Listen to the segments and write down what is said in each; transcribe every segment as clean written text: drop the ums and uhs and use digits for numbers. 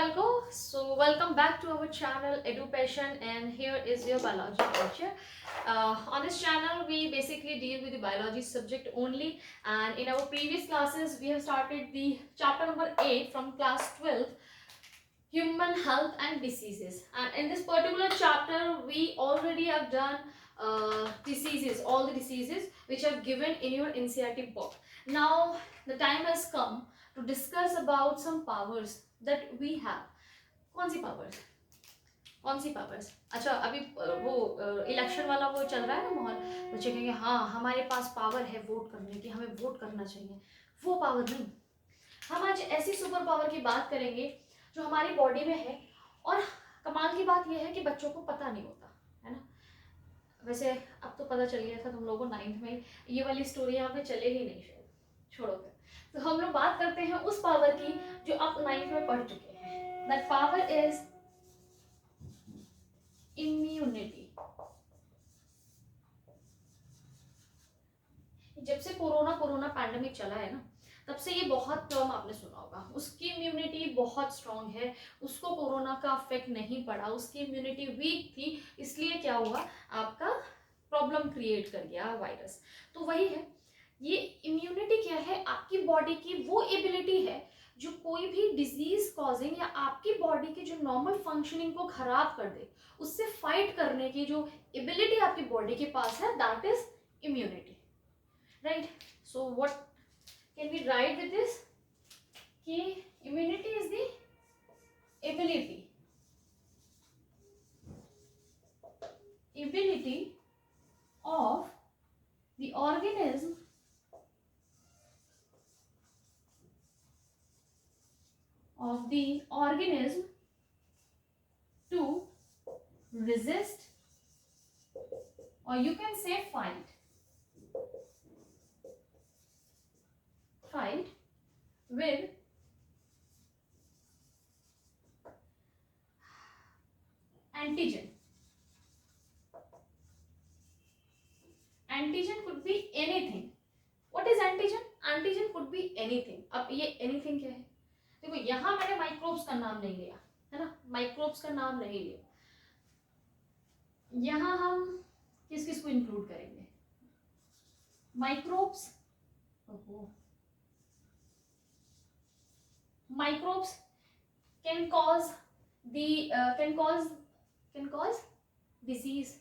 Valko. So welcome back to our channel EduPassion, and here is your biology teacher. On this channel we basically deal with the biology subject only, and in our previous classes we have started the chapter number 8 from class 12, human health and diseases, and in this particular chapter we already have done diseases, all the diseases which are given in your NCERT book. Now the time has come to discuss about some powers that we have. कौन सी powers? कौन सी powers? अच्छा, अभी वो election वाला वो चल रहा है ना माहौल, बच्चे कहेंगे हाँ हमारे पास पावर है वोट करने की, हमें वोट करना चाहिए। वो पावर नहीं, हम आज ऐसी सुपर पावर की बात करेंगे जो हमारी बॉडी में है, और कमाल की बात यह है कि बच्चों को पता नहीं होता है ना। वैसे अब तो पता चल गया था तुम लोगों को 9th में, ये वाली स्टोरी यहाँ पे चले ही नहीं, शायद छोड़ो फिर। तो हम लोग बात करते हैं उस पावर की जो आप 9th में पढ़ चुके हैं। That power is immunity. जब से कोरोना पैंडेमिक चला है ना, तब से ये बहुत टर्म आपने सुना होगा, उसकी इम्यूनिटी बहुत स्ट्रांग है, उसको कोरोना का अफेक्ट नहीं पड़ा, उसकी इम्यूनिटी वीक थी, इसलिए क्या हुआ, आपका प्रॉब्लम क्रिएट कर गया वायरस। तो वही है, ये इम्यूनिटी क्या है, आपकी बॉडी की वो एबिलिटी है जो कोई भी डिजीज कॉजिंग या आपकी बॉडी की जो नॉर्मल फंक्शनिंग को खराब कर दे, उससे फाइट करने की जो एबिलिटी आपकी बॉडी के पास है, that is immunity, right. So what can we write with this कि immunity is the ability of the organism to resist, or you can say fight with antigen. Antigen could be anything. What is antigen? Antigen could be anything. अब ये anything क्या है? देखो यहाँ मैंने microbes का नाम नहीं लिया है ना, माइक्रोब्स का नाम नहीं लिया। यहाँ हम किस किस को इंक्लूड करेंगे? Microbes, microbes can cause disease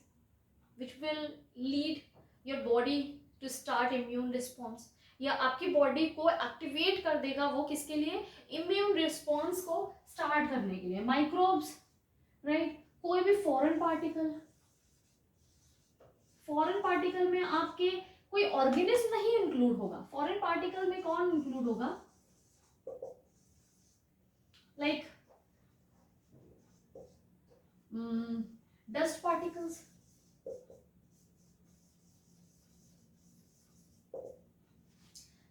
which will lead your body to start immune response, या आपकी बॉडी को एक्टिवेट कर देगा, वो किसके लिए, इम्यून रिस्पॉन्स को स्टार्ट करने के लिए, माइक्रोब्स, राइट। कोई भी फॉरेन पार्टिकल में आपके कोई ऑर्गेनिज्म नहीं इंक्लूड होगा। फॉरेन पार्टिकल में कौन इंक्लूड होगा? Like dust particles,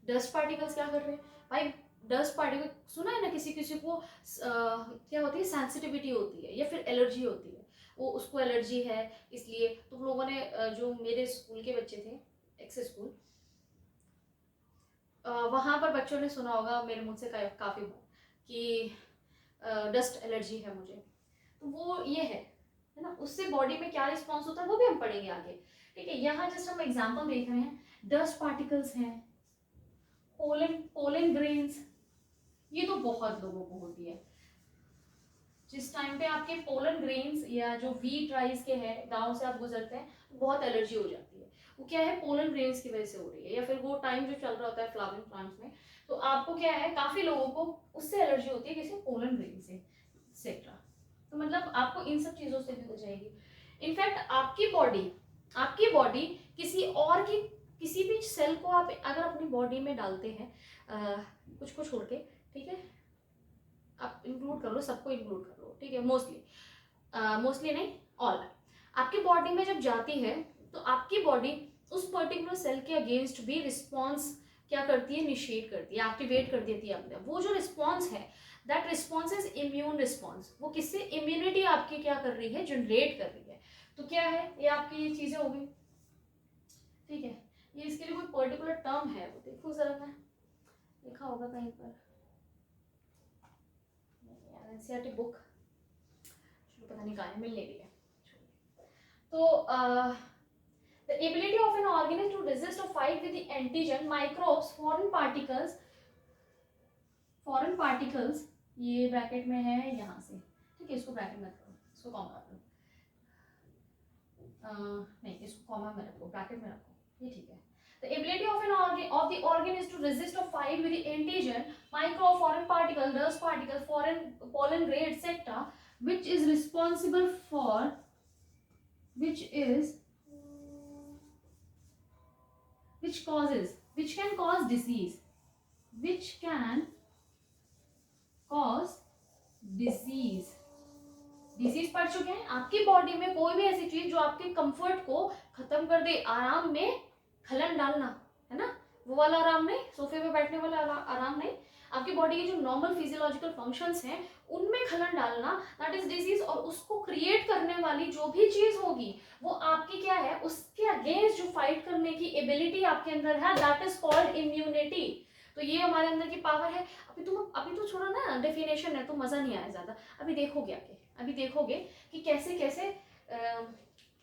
dust particles क्या कर रहे हैं भाई? डस्ट पार्टिकल सुना है ना, किसी किसी को क्या होती है, सेंसिटिविटी होती है या फिर एलर्जी होती है, वो उसको एलर्जी है, इसलिए तुम लोगों ने जो मेरे स्कूल के बच्चे थे, एक्सेस स्कूल, वहाँ पर बच्चों ने सुना होगा मेरे मुंह से काफ़ी बार कि डस्ट एलर्जी है मुझे, तो वो ये है ना, उससे बॉडी में क्या रिस्पॉन्स होता है वो भी हम पढ़ेंगे आगे, ठीक है। यहाँ जस्ट हम एग्जाम्पल देख रहे हैं, डस्ट पार्टिकल्स हैं, पोलन ग्रेन्स, ये तो बहुत लोगों को होती है। जिस टाइम पे आपके पोलन ग्रेन्स या जो व्हीट राइस के हैं, गांव से आप गुजरते हैं तो बहुत एलर्जी हो जाती है, वो क्या है, पोलन ग्रेन्स की वजह से हो रही है, या फिर वो टाइम जो चल रहा होता है फ्लावरिंग प्लांट्स में, तो आपको क्या है, काफी लोगों को उससे एलर्जी होती है, किसी पोलन ग्रेन से एक्सेट्रा। तो मतलब आपको इन सब चीजों से भी हो जाएगी। इनफैक्ट आपकी बॉडी किसी और की किसी भी सेल को आप अगर अपनी बॉडी में डालते हैं, कुछ को छोड़ के, ठीक है, आप इंक्लूड कर लो, सबको इंक्लूड कर लो, ठीक है, मोस्टली नहीं, ऑल, आपकी बॉडी में जब जाती है तो आपकी बॉडी उस पर्टिकुलर सेल के अगेंस्ट भी रिस्पॉन्स क्या करती है, इनिशिएट करती है, एक्टिवेट कर देती है अंदर। वो जो रिस्पॉन्स है, that response is immune response, वो किससे, इम्यूनिटी आपकी क्या कर रही है, जनरेट कर रही है। तो क्या है, ये आपकी ये चीजें हो गई, ठीक है। ये इसके लिए कोई पर्टिकुलर टर्म है, वो देखो जरा, मैं लिखा होगा कहीं पर, एनसीईआरटी बुक पता नहीं कहाँ है, मिल नहीं रही है। तो the ability of an organism to resist or fight with the antigen, microbes, foreign particles, ये ब्रैकेट में है यहाँ से, ठीक है, इसको ब्रैकेट में रखो, इसको कॉमा रखो, नहीं इसको कॉमा में रखो, ब्रैकेट में रखो, ये ठीक है। The ability of the organ is to resist or fight with the antigen, micro, foreign particle, dust particle, foreign pollen grain, etc., which is responsible for, which can cause disease, disease पढ़ चुके हैं। आपकी body में कोई भी ऐसी चीज जो आपके कंफर्ट को खत्म कर दे, आराम में खलन डालना, है ना, वो वाला आराम नहीं, सोफे पे बैठने वाला आराम नहीं, आपकी बॉडी के जो नॉर्मल फिजियोलॉजिकल फंक्शंस हैं उनमें खलन डालना, दैट इज डिजीज। और उसको क्रिएट करने वाली जो भी चीज होगी वो आपकी क्या है, उसके अगेंस्ट जो फाइट करने की एबिलिटी आपके अंदर है, दैट इज कॉल्ड इम्यूनिटी। तो ये हमारे अंदर की पावर है। अभी तो छोड़ा ना, डेफिनेशन है तो मजा नहीं आया ज्यादा, अभी देखोगे कि कैसे कैसे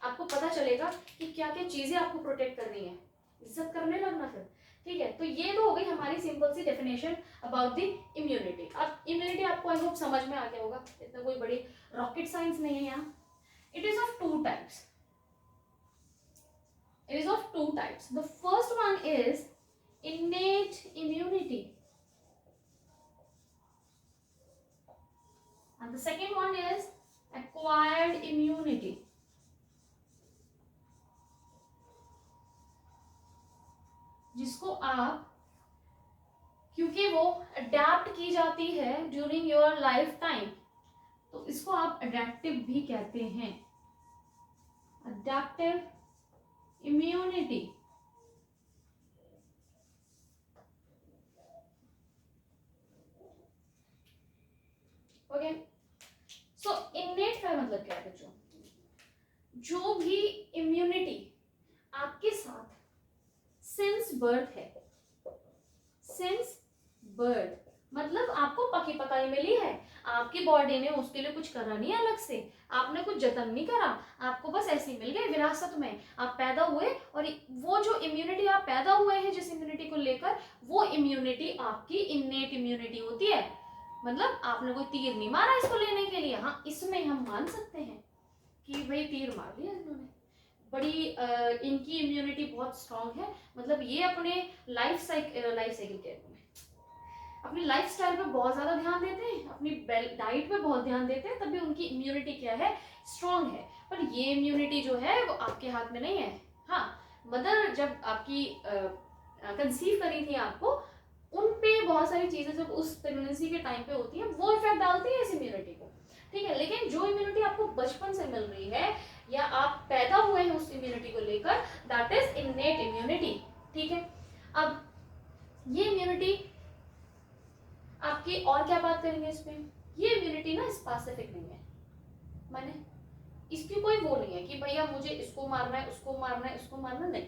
आपको पता चलेगा कि क्या क्या चीजें आपको प्रोटेक्ट करनी है, इज्जत करने लगना फिर, ठीक है। तो ये तो हो गई हमारी सिंपल सी डेफिनेशन अबाउट द इम्यूनिटी। अब इम्यूनिटी आपको आई होप समझ में आ गया होगा, इतना कोई बड़ी रॉकेट साइंस नहीं है यहाँ। It is of two types. The first one is innate immunity and the second one is acquired immunity. जिसको आप, क्योंकि वो अडेप्ट की जाती है ड्यूरिंग योर लाइफ टाइम, तो इसको आप अडेप्टिव भी कहते हैं, अडेप्टिव इम्यूनिटी। ओके, सो इननेट का मतलब क्या है बच्चों? जो भी इम्यूनिटी आपके साथ सिंस बर्थ है, सिंस बर्थ मतलब आपको पकी पकाई मिली है, आपकी बॉडी ने उसके लिए कुछ करा नहीं अलग से, आपने कुछ जतन नहीं करा, आपको बस ऐसे ही मिल गए विरासत में, आप पैदा हुए और वो जो इम्यूनिटी आप पैदा हुए हैं जिस इम्यूनिटी को लेकर, वो इम्यूनिटी आपकी इननेट इम्यूनिटी होती है। मतलब आपने कोई तीर नहीं मारा इसको लेने के लिए, हाँ इसमें हम मान सकते हैं कि भाई तीर मार दिया इन्होंने, बड़ी इनकी इम्यूनिटी बहुत स्ट्रांग है, मतलब ये अपने लाइफ साइकिल के अपनी लाइफस्टाइल पे बहुत ज़्यादा ध्यान देते हैं, अपनी डाइट पे बहुत ध्यान देते हैं, तभी उनकी इम्यूनिटी क्या है, स्ट्रांग है। पर ये इम्यूनिटी जो है वो आपके हाथ में नहीं है। हाँ, मदर जब आपकी कंसीव करी थी आपको, उन पे बहुत सारी चीज़ें जब उस प्रेगनेंसी के टाइम पे होती हैं वो इफेक्ट डालती है इस इम्यूनिटी को, ठीक है। लेकिन जो इम्यूनिटी आपको बचपन से मिल रही है या आप पैदा हुए हैं उस इम्यूनिटी को लेकर, दैट इज इननेट इम्यूनिटी, ठीक है। अब ये इम्यूनिटी आपकी, और क्या बात करेंगे इसमें, ये इम्यूनिटी ना स्पेसिफिक नहीं है, माने इसकी कोई वो नहीं है कि भैया मुझे इसको मारना है, उसको मारना है, उसको मारना, नहीं,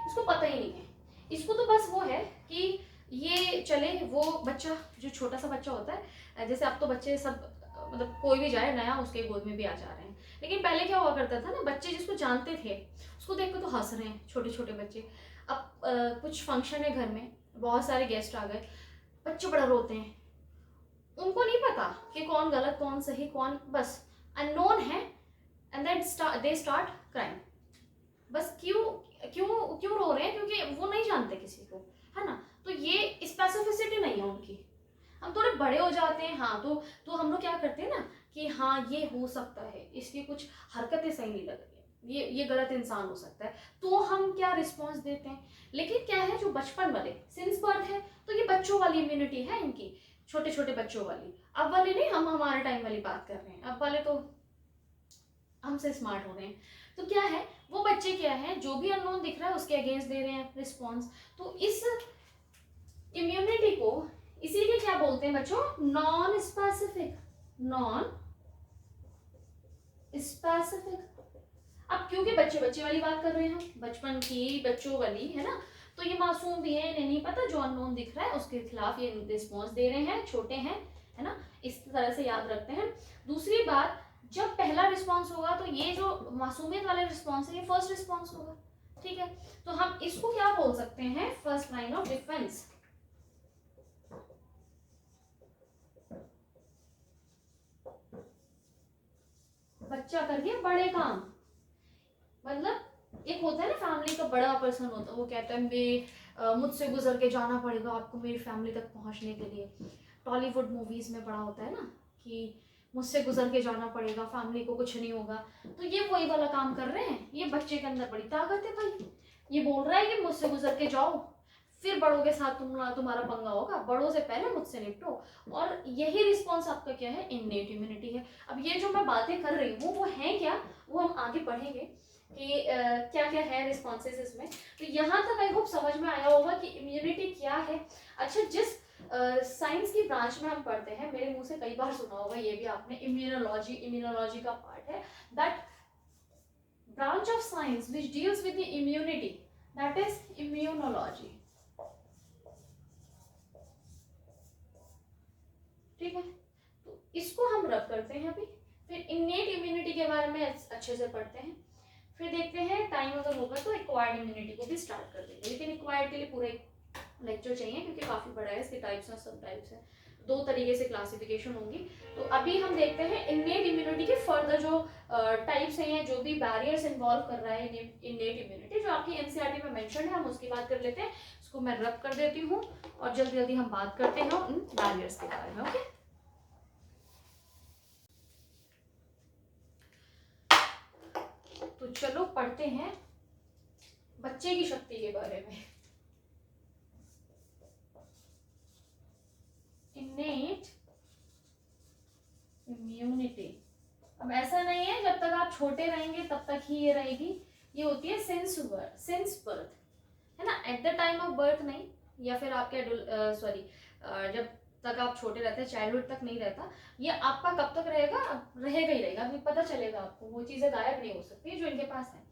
इसको पता ही नहीं है। इसको तो बस वो है कि ये चले, वो बच्चा जो छोटा सा बच्चा होता है, जैसे अब तो बच्चे सब मतलब कोई भी जाए नया उसके गोद में भी आ जा रहे हैं, लेकिन पहले क्या हुआ करता था ना, बच्चे जिसको जानते थे उसको देख कर तो हंस रहे हैं छोटे छोटे बच्चे। अब कुछ फंक्शन है घर में, बहुत सारे गेस्ट आ गए, बच्चे बड़ा रोते हैं, उनको नहीं पता कि कौन गलत कौन सही कौन, बस अननोन है, and then they start crime. बस क्यों क्यों क्यों रो रहे हैं, क्योंकि वो नहीं जानते किसी को, है ना। तो ये स्पेसिफिसिटी नहीं है उनकी। हम थोड़े बड़े हो जाते हैं, हाँ, तो हम लोग क्या करते हैं ना कि हाँ ये हो सकता है, इसकी कुछ हरकतें सही नहीं लग रही है, ये गलत इंसान हो सकता है, तो हम क्या रिस्पॉन्स देते हैं। लेकिन क्या है, जो बचपन वाले सिंस बर्थ है, तो ये बच्चों वाली इम्यूनिटी है इनकी, छोटे छोटे बच्चों वाली। अब वाले नहीं, हम हमारे टाइम वाली बात कर रहे हैं, अब वाले तो हमसे स्मार्ट हो रहे हैं। तो क्या है, वो बच्चे क्या है, जो भी अननोन दिख रहा है उसके अगेंस्ट दे रहे हैं रिस्पॉन्स। तो इस इम्यूनिटी को इसीलिए क्या बोलते हैं बच्चों, नॉन स्पेसिफिक। अब क्योंकि बच्चे वाली बात कर रहे हैं हम, बचपन की बच्चों वाली, है ना, तो ये मासूम भी है, इन्हें नहीं पता, जो अननोन दिख रहा है उसके खिलाफ ये रिस्पॉन्स दे रहे हैं, छोटे हैं, है ना, इस तरह से याद रखते हैं। दूसरी बात, जब पहला रिस्पॉन्स होगा तो ये जो मासूमियत वाला रिस्पॉन्स है ये फर्स्ट रिस्पॉन्स होगा, ठीक है। तो हम इसको क्या बोल सकते हैं, फर्स्ट लाइन ऑफ डिफेंस। बच्चा कर गया बड़े काम, मतलब एक होता है ना फैमिली का बड़ा पर्सन होता है, वो कहता है मैं मुझसे गुजर के जाना पड़ेगा आपको मेरी फैमिली तक पहुंचने के लिए। टॉलीवुड मूवीज में बड़ा होता है ना कि मुझसे गुजर के जाना पड़ेगा, फैमिली को कुछ नहीं होगा। तो ये वही वाला काम कर रहे हैं, ये बच्चे के अंदर बड़ी ताकत है भाई। ये बोल रहा है कि मुझसे गुजर के जाओ, फिर बड़ों के साथ तुम्हारा पंगा होगा, बड़ों से पहले मुझसे निपटो। और यही रिस्पॉन्स आपका क्या है, इननेट इम्यूनिटी है। अब ये जो मैं बातें कर रही हूँ वो है क्या, वो हम आगे पढ़ेंगे कि क्या क्या है रिस्पॉन्सेज इसमें। तो यहाँ तक आई होप समझ में आया होगा कि इम्यूनिटी क्या है। अच्छा, जिस साइंस की ब्रांच में हम पढ़ते हैं, मेरे मुंह से कई बार सुना होगा ये भी आपने, इम्यूनोलॉजी का पार्ट है, that branch of science which deals with the immunity, that is immunology, ठीक है। तो इसको हम रब करते हैं अभी, फिर इननेट इम्यूनिटी के बारे में अच्छे से पढ़ते हैं, फिर देखते हैं टाइम अगर होगा तो एक्वायर्ड इम्यूनिटी को भी स्टार्ट कर देंगे। लेकिन एक्वायर्ड के लिए पूरा एक लेक्चर चाहिए क्योंकि काफी बड़ा है, इसके टाइप्स और सब टाइप्स है, दो तरीके से क्लासिफिकेशन होंगी। तो अभी हम देखते हैं इननेट इम्यूनिटी के फर्दर जो टाइप्स हैं या जो भी बैरियर्स इन्वॉल्व कर रहा है इननेट इम्यूनिटी, जो आपकी एनसीईआरटी में मेंशन है, हम उसकी बात कर लेते हैं। उसको मैं रब कर देती हूँ और जल्दी जल्दी हम बात करते हैं उन बैरियर्स के बारे में। ओके, तो चलो पढ़ते हैं बच्चे की शक्ति के बारे में। इननेट इम्यूनिटी, अब ऐसा नहीं है जब तक आप छोटे रहेंगे तब तक ही ये रहेगी, ये होती है सिंस बर्थ, है ना, at the time of birth नहीं, या फिर आपके जब तक आप छोटे रहते हैं, चाइल्डहुड तक नहीं रहता। ये आपका कब तक रहेगा, रहेगा ही रहेगा, अभी पता चलेगा आपको, वो चीजें गायब नहीं हो सकती जो इनके पास है।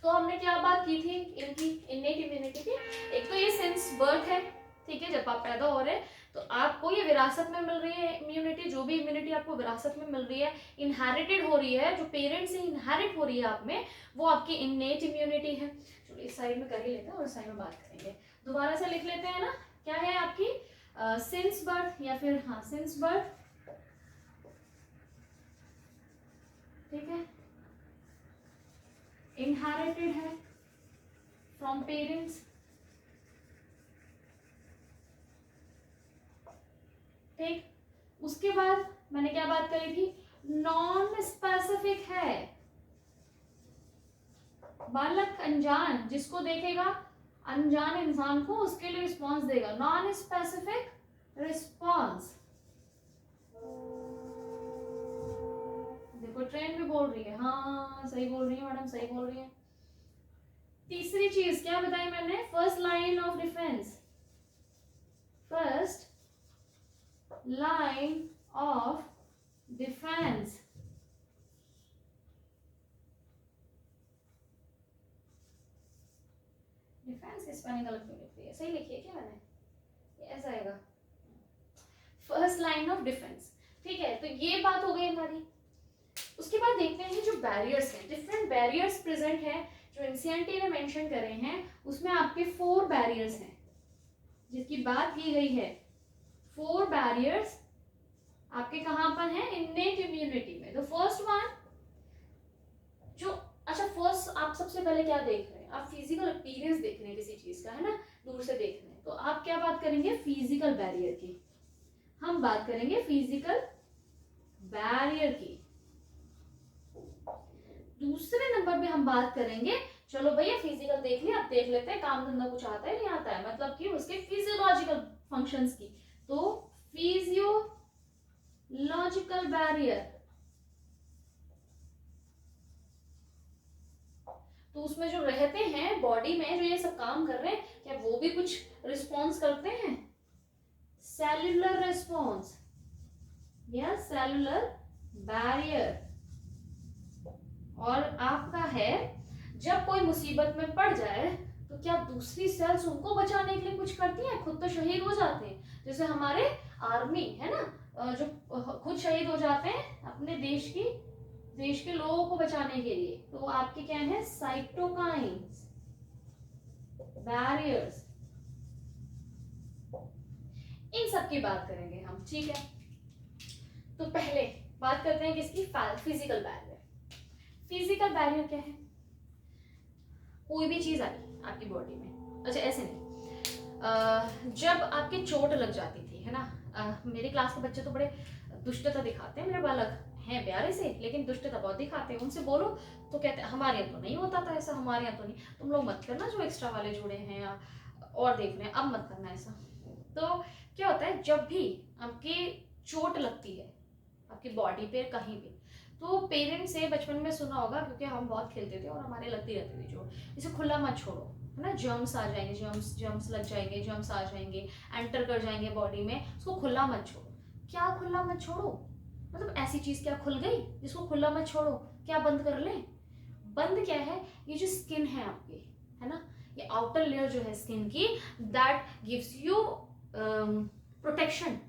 तो हमने क्या बात की थी इनकी इननेट इम्यूनिटी की, एक तो ये सिंस बर्थ है, ठीक है, जब आप पैदा हो रहे हैं तो आपको ये विरासत में मिल रही है इम्यूनिटी, जो भी इम्यूनिटी आपको विरासत में मिल रही है, इनहेरिटेड हो रही है, जो पेरेंट्स से इनहेरिट हो रही है आप में, वो आपकी इननेट इम्यूनिटी है। चलो इस साइड में कर ही लेते हैं और इस साइड में बात करेंगे। दोबारा से लिख लेते हैं ना, क्या है आपकी सिंस बर्थ, या फिर हाँ सिंस बर्थ, ठीक है, इनहेरिटेड है फ्रॉम पेरेंट्स, ठीक। उसके बाद मैंने क्या बात करी थी, नॉन स्पेसिफिक है, बालक अनजान, जिसको देखेगा अनजान इंसान को उसके लिए रिस्पॉन्स देगा, नॉन स्पेसिफिक रिस्पॉन्स। देखो ट्रेन भी बोल रही है, हाँ सही बोल रही है मैडम, सही बोल रही है। तीसरी चीज क्या बताई मैंने, first line of defence, first line of defence, defence की स्पेलिंग गलत क्यों लिख रही है, सही लिखी है क्या मैंने, ये ऐसा आएगा, फर्स्ट लाइन ऑफ डिफेंस, ठीक है। तो ये बात हो गई हमारी। उसके बाद देखते हैं जो बैरियर्स हैं, डिफरेंट बैरियर्स प्रेजेंट हैं जो एनसीईआरटी ने मेंशन करे हैं, उसमें आपके 4 बैरियर्स हैं जिसकी बात की गई है। 4 बैरियर्स आपके कहाँ पर हैं, इननेट इम्यूनिटी में। द फर्स्ट वन जो, अच्छा फर्स्ट आप सबसे पहले क्या देख रहे हैं, आप फिजिकल अपीयरेंस देख रहे हैं किसी चीज का, है ना, दूर से देख रहे हैं, तो आप क्या बात करेंगे, फिजिकल बैरियर की, हम बात करेंगे फिजिकल बैरियर की। दूसरे नंबर पे हम बात करेंगे, चलो भैया फिजिकल देख लिया, अब देख लेते हैं काम धंधा कुछ आता है नहीं आता है, मतलब कि उसके फिजियोलॉजिकल फंक्शंस की, तो फिजियोलॉजिकल बैरियर, तो उसमें जो रहते हैं बॉडी में, जो ये सब काम कर रहे हैं, क्या वो भी कुछ रिस्पॉन्स करते हैं, सेल्यूलर रिस्पॉन्स या सेल्यूलर बैरियर। और आपका है, जब कोई मुसीबत में पड़ जाए तो क्या दूसरी सेल्स उनको बचाने के लिए कुछ करती हैं, खुद तो शहीद हो जाते हैं, जैसे हमारे आर्मी है ना, जो खुद शहीद हो जाते हैं अपने देश के लोगों को बचाने के लिए, तो आपके क्या है, साइटोकाइन्स, बैरियर्स, इन सब की बात करेंगे हम, ठीक है। तो पहले बात करते हैं किसकी, फिजिकल बैरियर। फिजिकल बैरियर क्या है, कोई भी चीज आई आपकी बॉडी में, अच्छा ऐसे नहीं, जब आपके चोट लग जाती थी, है ना, मेरी क्लास के बच्चे तो बड़े दुष्टता दिखाते हैं, मेरे बालक हैं प्यारे से, लेकिन दुष्टता बहुत दिखाते हैं, उनसे बोलो तो कहते हैं हमारे यहाँ तो नहीं होता था ऐसा, हमारे यहाँ तो नहीं, तुम लोग मत करना जो एक्स्ट्रा वाले जुड़े हैं या और देख रहे हैं, अब मत करना ऐसा। तो क्या होता है, जब भी आपकी चोट लगती है आपकी बॉडी पे कहीं भी, तो पेरेंट्स से बचपन में सुना होगा, क्योंकि हम बहुत खेलते थे और हमारे लगती रहती थी चोट, इसे खुला मत छोड़ो, है ना, जर्म्स आ जाएंगे, जर्म्स लग जाएंगे, जर्म्स आ जाएंगे, एंटर कर जाएंगे बॉडी में, उसको खुला मत छोड़ो। क्या खुला मत छोड़ो, मतलब ऐसी चीज क्या खुल गई जिसको खुला मत छोड़ो, क्या बंद कर ले, बंद क्या है, ये जो स्किन है आपकी, है ना, ये आउटर लेयर जो है स्किन की, that gives you protection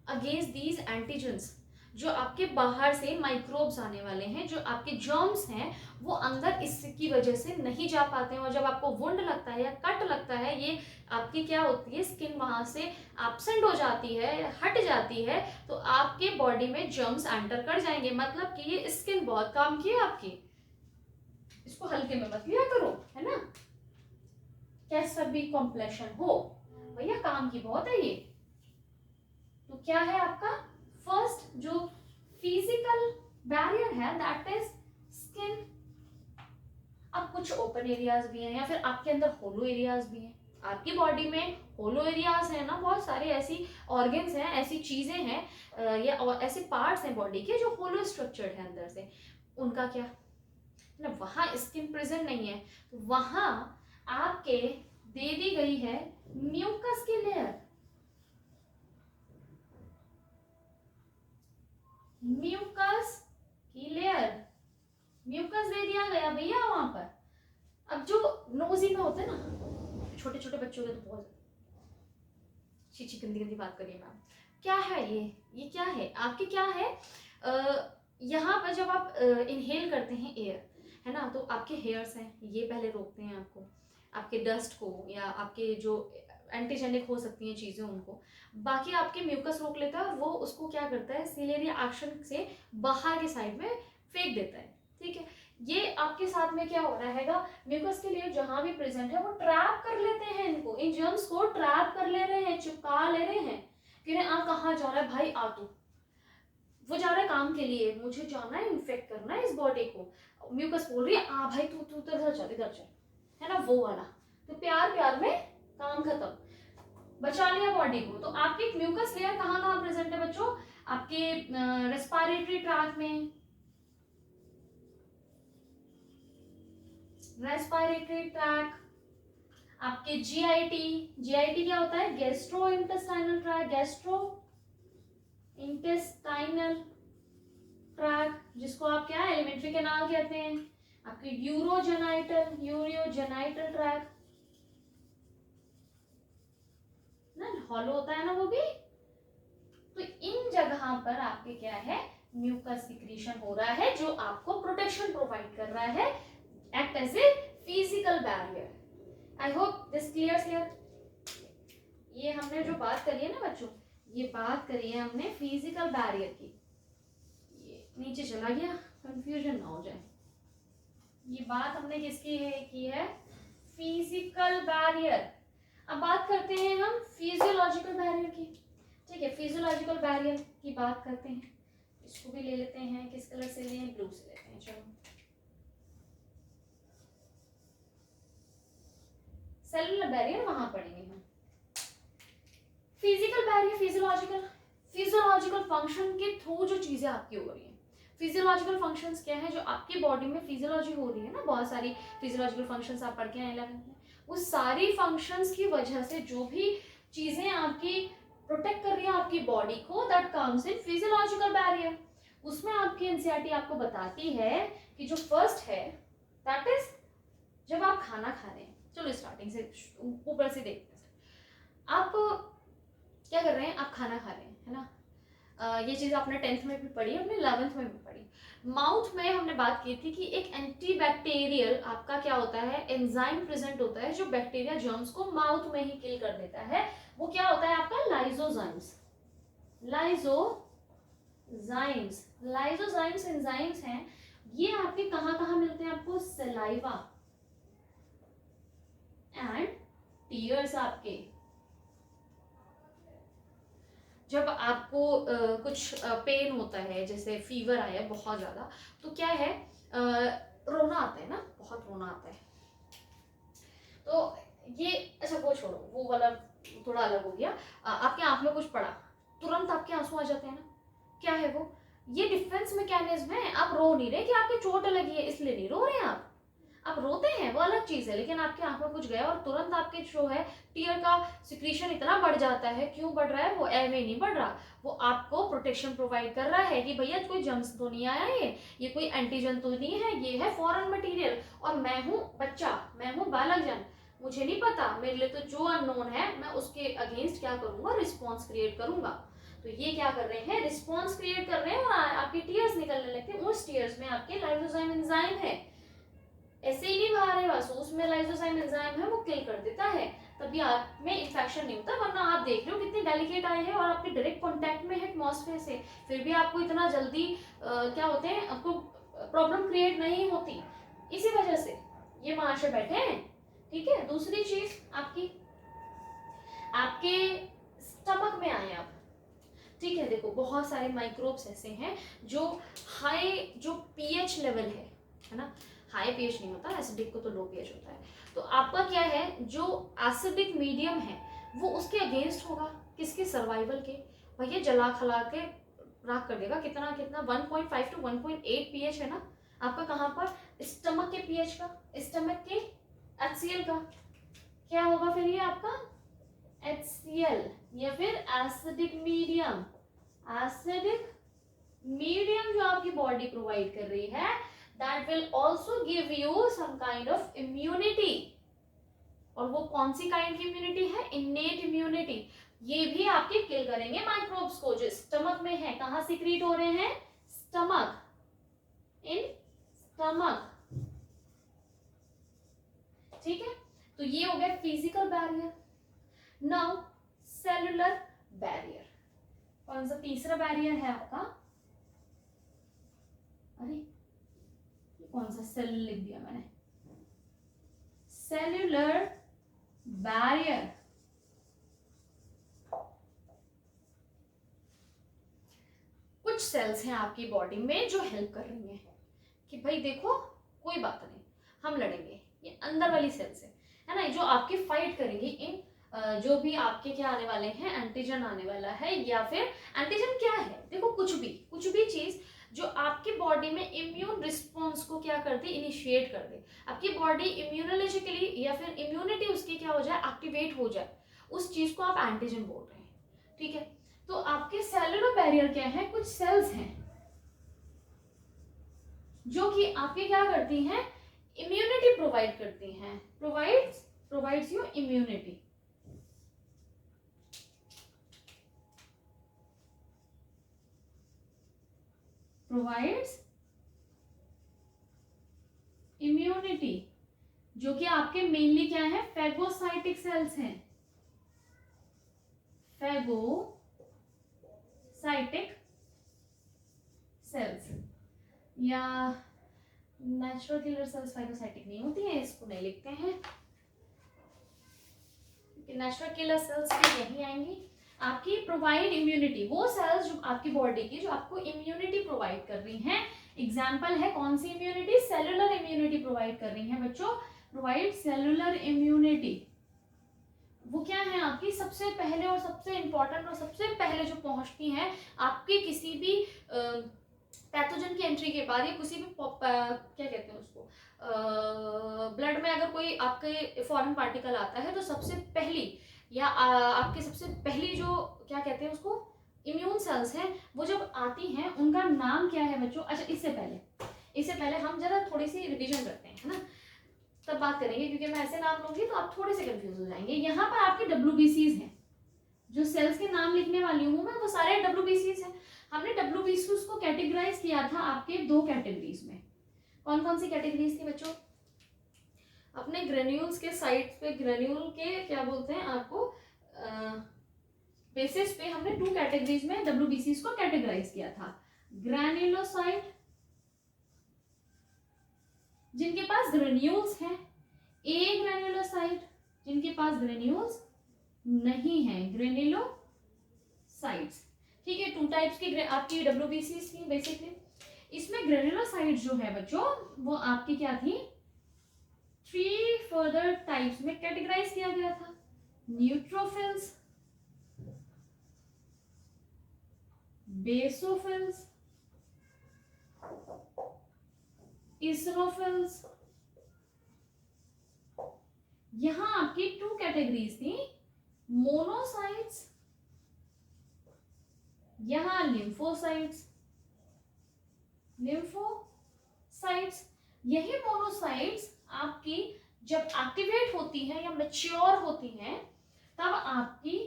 against these antigens, जो आपके बाहर से माइक्रोब्स आने वाले हैं, जो आपके जर्म्स हैं, वो अंदर इसकी वजह से नहीं जा पाते हैं, और जब आपको वुंड लगता है या कट लगता है, ये आपकी क्या होती है, स्किन वहां से एब्सेंट हो जाती है, हट जाती है, तो आपके बॉडी में जर्म्स एंटर कर जाएंगे, मतलब कि ये स्किन बहुत काम की है आपकी, इसको हल्के में मत लिया करो, है ना, कैसा भी कॉम्प्लेक्शन हो भैया, काम की बहुत है ये। तो क्या है आपका फर्स्ट जो फिजिकल बैरियर है, दैट इज स्किन। अब कुछ ओपन एरियाज भी हैं, या फिर आपके अंदर होलो एरियाज भी हैं, आपकी बॉडी में होलो एरियाज है ना, बहुत सारी ऐसी ऑर्गन्स हैं, ऐसी चीजें हैं या ऐसे पार्ट्स हैं बॉडी के जो होलो स्ट्रक्चर्ड है अंदर से, उनका क्या ना, वहां स्किन प्रेजेंट नहीं है, तो वहां आपके दे दी गई है म्यूकस की लेयर, म्यूकस की लेयर, म्यूकस दे दिया गया भैया वहां पर। अब जो नोजी में होते हैं ना छोटे छोटे बच्चों के, तो बहुत चीची गंदी गंदी बात करिए मैम, क्या है ये क्या है आपके, क्या है यहाँ पर जब आप इनहेल करते हैं एयर, है ना, तो आपके हेयर्स हैं, ये पहले रोकते हैं आपको, आपके डस्ट को, या आपके जो एंटीजेनिक हो सकती हैं चीज़ें उनको, बाकी आपके म्यूकस रोक लेता है, और वो उसको क्या करता है, सिलेरिया एक्शन से बाहर के साइड में फेंक देता है, ठीक है। ये आपके साथ में क्या हो रहा है, म्यूकस के लिए जहां भी प्रेजेंट है वो ट्रैप कर लेते हैं इनको, इन जर्म्स को ट्रैप कर ले रहे हैं, चिपका ले रहे हैं, कि आ कहाँ जा रहा है भाई, आ तू, वो जा रहा है काम के लिए, मुझे जाना है, इन्फेक्ट करना है इस बॉडी को, म्यूकस बोल रही है आ भाई तू तू इधर चल, इधर चल, है ना, वो वाला, तो प्यार प्यार में काम खत्म, बचा लिया बॉडी को। तो आपकी म्यूकस लेयर कहाँ कहाँ प्रेजेंट है बच्चों, आपके रेस्पिरेटरी ट्रैक में, रेस्पिरेटरी ट्रैक, आपके जीआईटी, जीआईटी क्या होता है, gastro intestinal tract, gastro intestinal tract, जिसको आप क्या एलिमेंट्री कैनाल कहते हैं, आपकी यूरोजेनाइटल ट्रैक ना, हॉलो होता है ना वो भी। तो इन जगह पर आपके क्या है, म्यूकस सिक्रीशन हो रहा है, जो आपको प्रोटेक्शन प्रोवाइड कर रहा है, act as a physical barrier. I hope this clear here. ये हमने जो बात करी है ना बच्चों, ये बात करी है हमने फिजिकल बैरियर की, ये नीचे चला गया, कंफ्यूजन ना हो जाए, ये बात हमने किसकी है की है, फिजिकल बैरियर। अब बात करते हैं हम फिजियोलॉजिकल बैरियर की, ठीक है, फिजियोलॉजिकल बैरियर की बात करते हैं, इसको भी ले लेते हैं, किस कलर से लें, ब्लू से लेते हैं, चलो। सेलुलर बैरियर वहां पढ़ेंगे हम, फिजिकल बैरियर, फिजियोलॉजिकल फंक्शन के थ्रू जो चीजें आपकी हो रही हैं, फिजियोलॉजिकल फंक्शंस क्या है, जो आपकी बॉडी में फिजियोलॉजी हो रही है ना, बहुत सारी फिजियोलॉजिकल फंक्शंस आप पढ़ के आए लगे, उस सारी फंक्शंस की वजह से जो भी चीजें आपकी प्रोटेक्ट कर रही है आपकी बॉडी को, that comes in physiological barrier. उसमें आपकी एनसीईआरटी आपको बताती है कि जो फर्स्ट है दैट इज जब आप खाना खा रहे हैं, चलो स्टार्टिंग से ऊपर से देखते हैं, आप क्या कर रहे हैं, आप खाना खा रहे हैं, है ना, ये चीज़ आपने 10th में भी पढ़ी, अपने 11th में भी पढ़ी। माउथ में हमने बात की थी कि एक एंटीबैक्टीरियल आपका क्या होता है, एंजाइम प्रेजेंट होता है जो बैक्टीरिया जर्म्स को माउथ में ही किल कर देता है। वो क्या होता है आपका लाइजोजाइम्स। लाइजोजाइम्स एंजाइम्स हैं, ये आपके कहाँ कहाँ मिलते हैं आपको, सलाइवा एंड टीयर्स। आपके जब आपको कुछ पेन होता है, जैसे फीवर आया बहुत ज़्यादा, तो क्या है, रोना आता है ना, बहुत रोना आता है। तो ये, अच्छा वो छोड़ो, वो वाला थोड़ा अलग हो गया। आपके आंख में कुछ पड़ा, तुरंत आपके आंसू आ जाते हैं ना, क्या है वो, ये डिफेंस मैकेनिज्म है। आप रो नहीं रहे कि आपके चोट लगी है इसलिए नहीं रो रहे हैं आप रोते हैं, वो अलग चीज है, लेकिन आपके आंख में कुछ गया और तुरंत आपके जो है टीयर का सिक्रीशन इतना बढ़ जाता है। क्यों बढ़ रहा है, वो ऐवे नहीं बढ़ रहा, वो आपको प्रोटेक्शन प्रोवाइड कर रहा है कि भैया कोई जर्म्स तो नहीं आया, ये कोई एंटीजन तो नहीं है, ये है फॉरेन मटेरियल, और मैं हूँ बच्चा, मैं हूँ बालक जन, मुझे नहीं पता, मेरे लिए तो जो अननोन है मैं उसके अगेंस्ट क्या करूंगा, रिस्पॉन्स क्रिएट करूंगा। तो ये क्या कर रहे हैं, रिस्पॉन्स क्रिएट कर रहे हैं और आपके टीयर्स निकलने लगते हैं। उस टीयर्स में आपके लाइसोजाइम एंजाइम है, ऐसे ही नहीं बाहर है बस, उसमें लाइसोजाइम एंजाइम है, वो किल कर देता है, तभी आप में इन्फेक्शन नहीं होता। वरना आप देख रहे हो कितने डेलिकेट आए हैं और आपके डायरेक्ट कांटेक्ट में है एटमॉस्फेयर से, फिर भी आपको इतना जल्दी क्या होते हैं, आपको प्रॉब्लम क्रिएट नहीं होती, इसी वजह से ये महाशय बैठे हैं। ठीक है, दूसरी चीज आपके स्टमक में आए आप, ठीक है, देखो बहुत सारे माइक्रोब्स ऐसे हैं जो हाई, जो पीएच लेवल है ना, हाई पीएच नहीं होता, एसिडिक को तो लो पीएच होता है, तो आपका क्या है, जो एसिडिक मीडियम है वो उसके अगेंस्ट होगा, किसके, सर्वाइवल के, भैया जला खला के राख कर देगा। कितना 1.5 to 1.8 पीएच है ना आपका, कहाँ पर, स्टमक के पीएच का, स्टमक के HCl का क्या होगा फिर, ये आपका HCl या फिर एसिडिक मीडियम। एसिडिक मीडियम जो आपकी बॉडी प्रोवाइड कर रही है, that will also give you some kind of immunity, और वो कौन सी काइंड की इम्यूनिटी है, innate immunity। ये भी आपके किल करेंगे माइक्रोब्स को जो स्टमक में है। कहाँ सीक्रेट हो रहे हैं, स्टमक, इन स्टमक, ठीक है। तो ये हो गया physical barrier. Now cellular barrier, कौन सा तीसरा बैरियर है आपका, अरे कौन सा सेल लिख दिया मैंने, सेल्यूलर बैरियर। कुछ सेल्स हैं आपकी बॉडी में जो हेल्प कर रही हैं कि भाई देखो कोई बात नहीं, हम लड़ेंगे, ये अंदर वाली सेल्स है ना, जो आपके फाइट करेंगी इन जो भी आपके क्या आने वाले हैं, एंटीजन आने वाला है, या फिर एंटीजन क्या है, देखो कुछ भी चीज जो आपकी बॉडी में इम्यून रिस्पॉन्स को क्या कर दे, इनिशिएट कर दे, आपकी बॉडी इम्यूनोलॉजिकली या फिर इम्यूनिटी उसकी क्या हो जाए, एक्टिवेट हो जाए, उस चीज को आप एंटीजन बोल रहे हैं। ठीक है, तो आपके सेलुलर बैरियर क्या है, कुछ सेल्स हैं जो कि आपके क्या करती हैं, इम्यूनिटी प्रोवाइड करती हैं, provides you immunity. Provides immunity, जो कि आपके मेनली क्या है, फेगोसाइटिक सेल्स हैं, फेगोसाइटिक सेल्स, या नेचुरल किलर सेल्स फेगोसाइटिक नहीं होती है, इसको नहीं लिखते हैं क्योंकि नेचुरल किलर सेल्स भी यही आएंगी। आपकी प्रोवाइड इम्यूनिटी, वो सेल्स जो आपकी बॉडी की जो आपको इम्यूनिटी प्रोवाइड कर रही हैं। एग्जाम्पल है कौन सी इम्यूनिटी, सेलुलर इम्यूनिटी प्रोवाइड कर रही हैं बच्चों, प्रोवाइड सेलुलर इम्यूनिटी। वो क्या है आपकी सबसे पहले और सबसे इंपॉर्टेंट और सबसे पहले जो पहुंचती हैं आपके किसी भी पैथोजन की एंट्री के बाद, या किसी भी क्या कहते हैं उसको, ब्लड में अगर कोई आपके फॉरेन पार्टिकल आता है तो सबसे पहली या आपके सबसे पहली जो क्या कहते हैं उसको, इम्यून सेल्स हैं, वो जब आती हैं उनका नाम क्या है बच्चों। अच्छा इससे पहले हम जरा थोड़ी सी रिवीजन करते हैं, है ना, तब बात करेंगे, क्योंकि मैं ऐसे नाम लूंगी तो आप थोड़े से कंफ्यूज हो जाएंगे। यहाँ पर आपके WBCs हैं, जो सेल्स के नाम लिखने वाली हूँ मैं वो सारे WBCs हैं। हमने WBCs को कैटेगराइज किया था आपके दो कैटेगरीज में। कौन कौन सी कैटेगरीज थी बच्चों? अपने ग्रेन्यूल्स के साइड पे, ग्रेन्यूल के क्या बोलते हैं आपको, बेसिस पे हमने टू कैटेगरीज में WBCs को कैटेगराइज किया था। ग्रैन्युलोसाइट जिनके पास ग्रेन्यूल्स हैं, ए ग्रैन्युलोसाइट जिनके पास ग्रेन्यूल्स नहीं है, ग्रेन्युलोसाइट्स। ठीक है, टू टाइप्स की आपकी WBCs थी बेसिकली। इसमें ग्रेन्युलोसाइट जो है बच्चों वो आपकी क्या थी, 3 फर्दर टाइप्स में कैटेगराइज किया गया था। Neutrophils, basophils, eosinophils. यहां आपकी 2 कैटेगरीज थी, मोनोसाइट्स, यहां लिम्फोसाइट्स। लिम्फोसाइट्स, यही मोनोसाइट्स आपकी जब एक्टिवेट होती हैं या मैच्योर होती हैं तब आपकी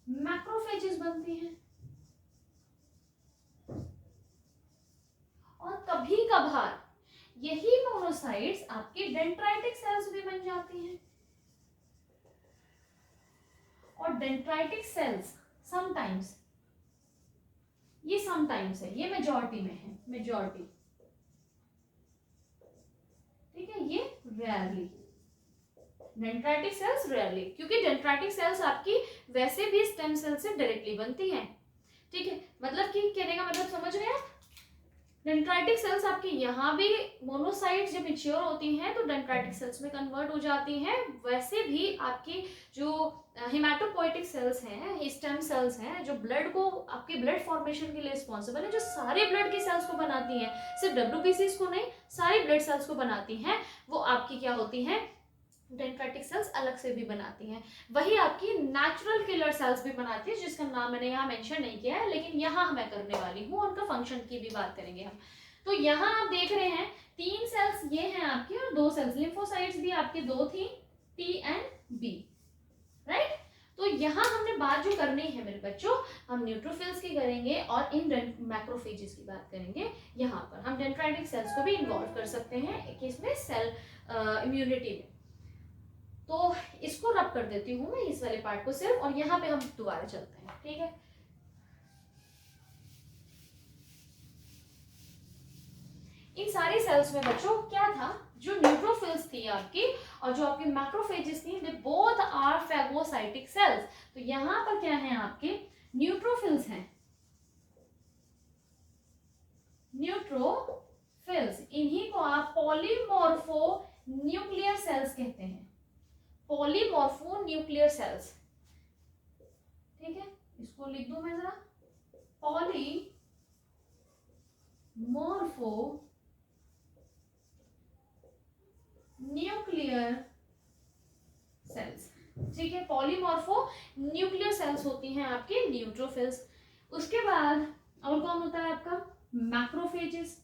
मैक्रोफेजेस बनती हैं। और कभी कभार यही मोनोसाइट्स आपकी डेंड्राइटिक सेल्स भी बन जाती हैं। और डेंड्राइटिक सेल्स समटाइम्स, ये समटाइम्स है, ये मेजॉरिटी में है, मेजॉरिटी। ठीक है, ये रेयरली, डेंड्राइटिक सेल्स रेयरली, क्योंकि डेंड्राइटिक सेल्स आपकी वैसे भी स्टेम सेल से डायरेक्टली बनती हैं। ठीक है, मतलब कि कहने का मतलब समझ रहे हैं आप? डेंड्राइटिक सेल्स आपकी यहाँ भी मोनोसाइट्स जब मैच्योर होती हैं तो डेंड्राइटिक सेल्स में कन्वर्ट हो जाती हैं। वैसे भी आपकी जो हिमेटोपोइटिक सेल्स हैं, स्टेम सेल्स हैं, जो ब्लड को, आपके ब्लड फॉर्मेशन के लिए रिस्पॉन्सिबल है, जो सारे ब्लड की सेल्स को बनाती हैं, सिर्फ WBCs को नहीं, सारी ब्लड सेल्स को बनाती हैं, वो आपकी क्या होती हैं, डेंड्राइटिक सेल्स अलग से भी बनाती हैं। वही आपकी नेचुरल किलर सेल्स भी बनाती है, जिसका नाम मैंने यहाँ मेंशन नहीं किया है, लेकिन यहाँ मैं करने वाली हूँ, उनका फंक्शन की भी बात करेंगे हम। तो यहाँ आप देख रहे हैं 3 सेल्स ये हैं आपकी और 2 सेल्स, लिम्फोसाइट्स भी आपकी 2 थी, T and B, राइट। तो यहाँ हमने बात जो करनी है मेरे बच्चों, हम न्यूट्रोफिल्स की करेंगे और इन मैक्रोफेजेस की बात करेंगे। यहाँ पर हम डेंड्राइटिक सेल्स को भी इन्वॉल्व कर सकते हैं इसमें, सेल इम्यूनिटी में। तो इसको रब कर देती हूँ मैं इस वाले पार्ट को सिर्फ, और यहाँ पे हम दोबारा चलते हैं। ठीक है, इन सारी सेल्स में बच्चों क्या था, जो न्यूट्रोफिल्स थी आपकी और जो आपकी मैक्रोफेजेस थी, they both are phagocytic cells. तो यहाँ पर क्या है, आपके न्यूट्रोफिल्स हैं, न्यूट्रोफिल्स, इन्हीं को आप पॉलीमॉर्फो न्यूक्लियर सेल्स कहते हैं, पॉलीमॉर्फो न्यूक्लियर सेल्स। ठीक है, इसको लिख दूं मैं जरा, पॉलीमॉर्फो न्यूक्लियर सेल्स। ठीक है, पॉलीमॉर्फो न्यूक्लियर सेल्स होती हैं आपके न्यूट्रोफिल्स। उसके बाद और कौन होता है आपका, मैक्रोफेजेस।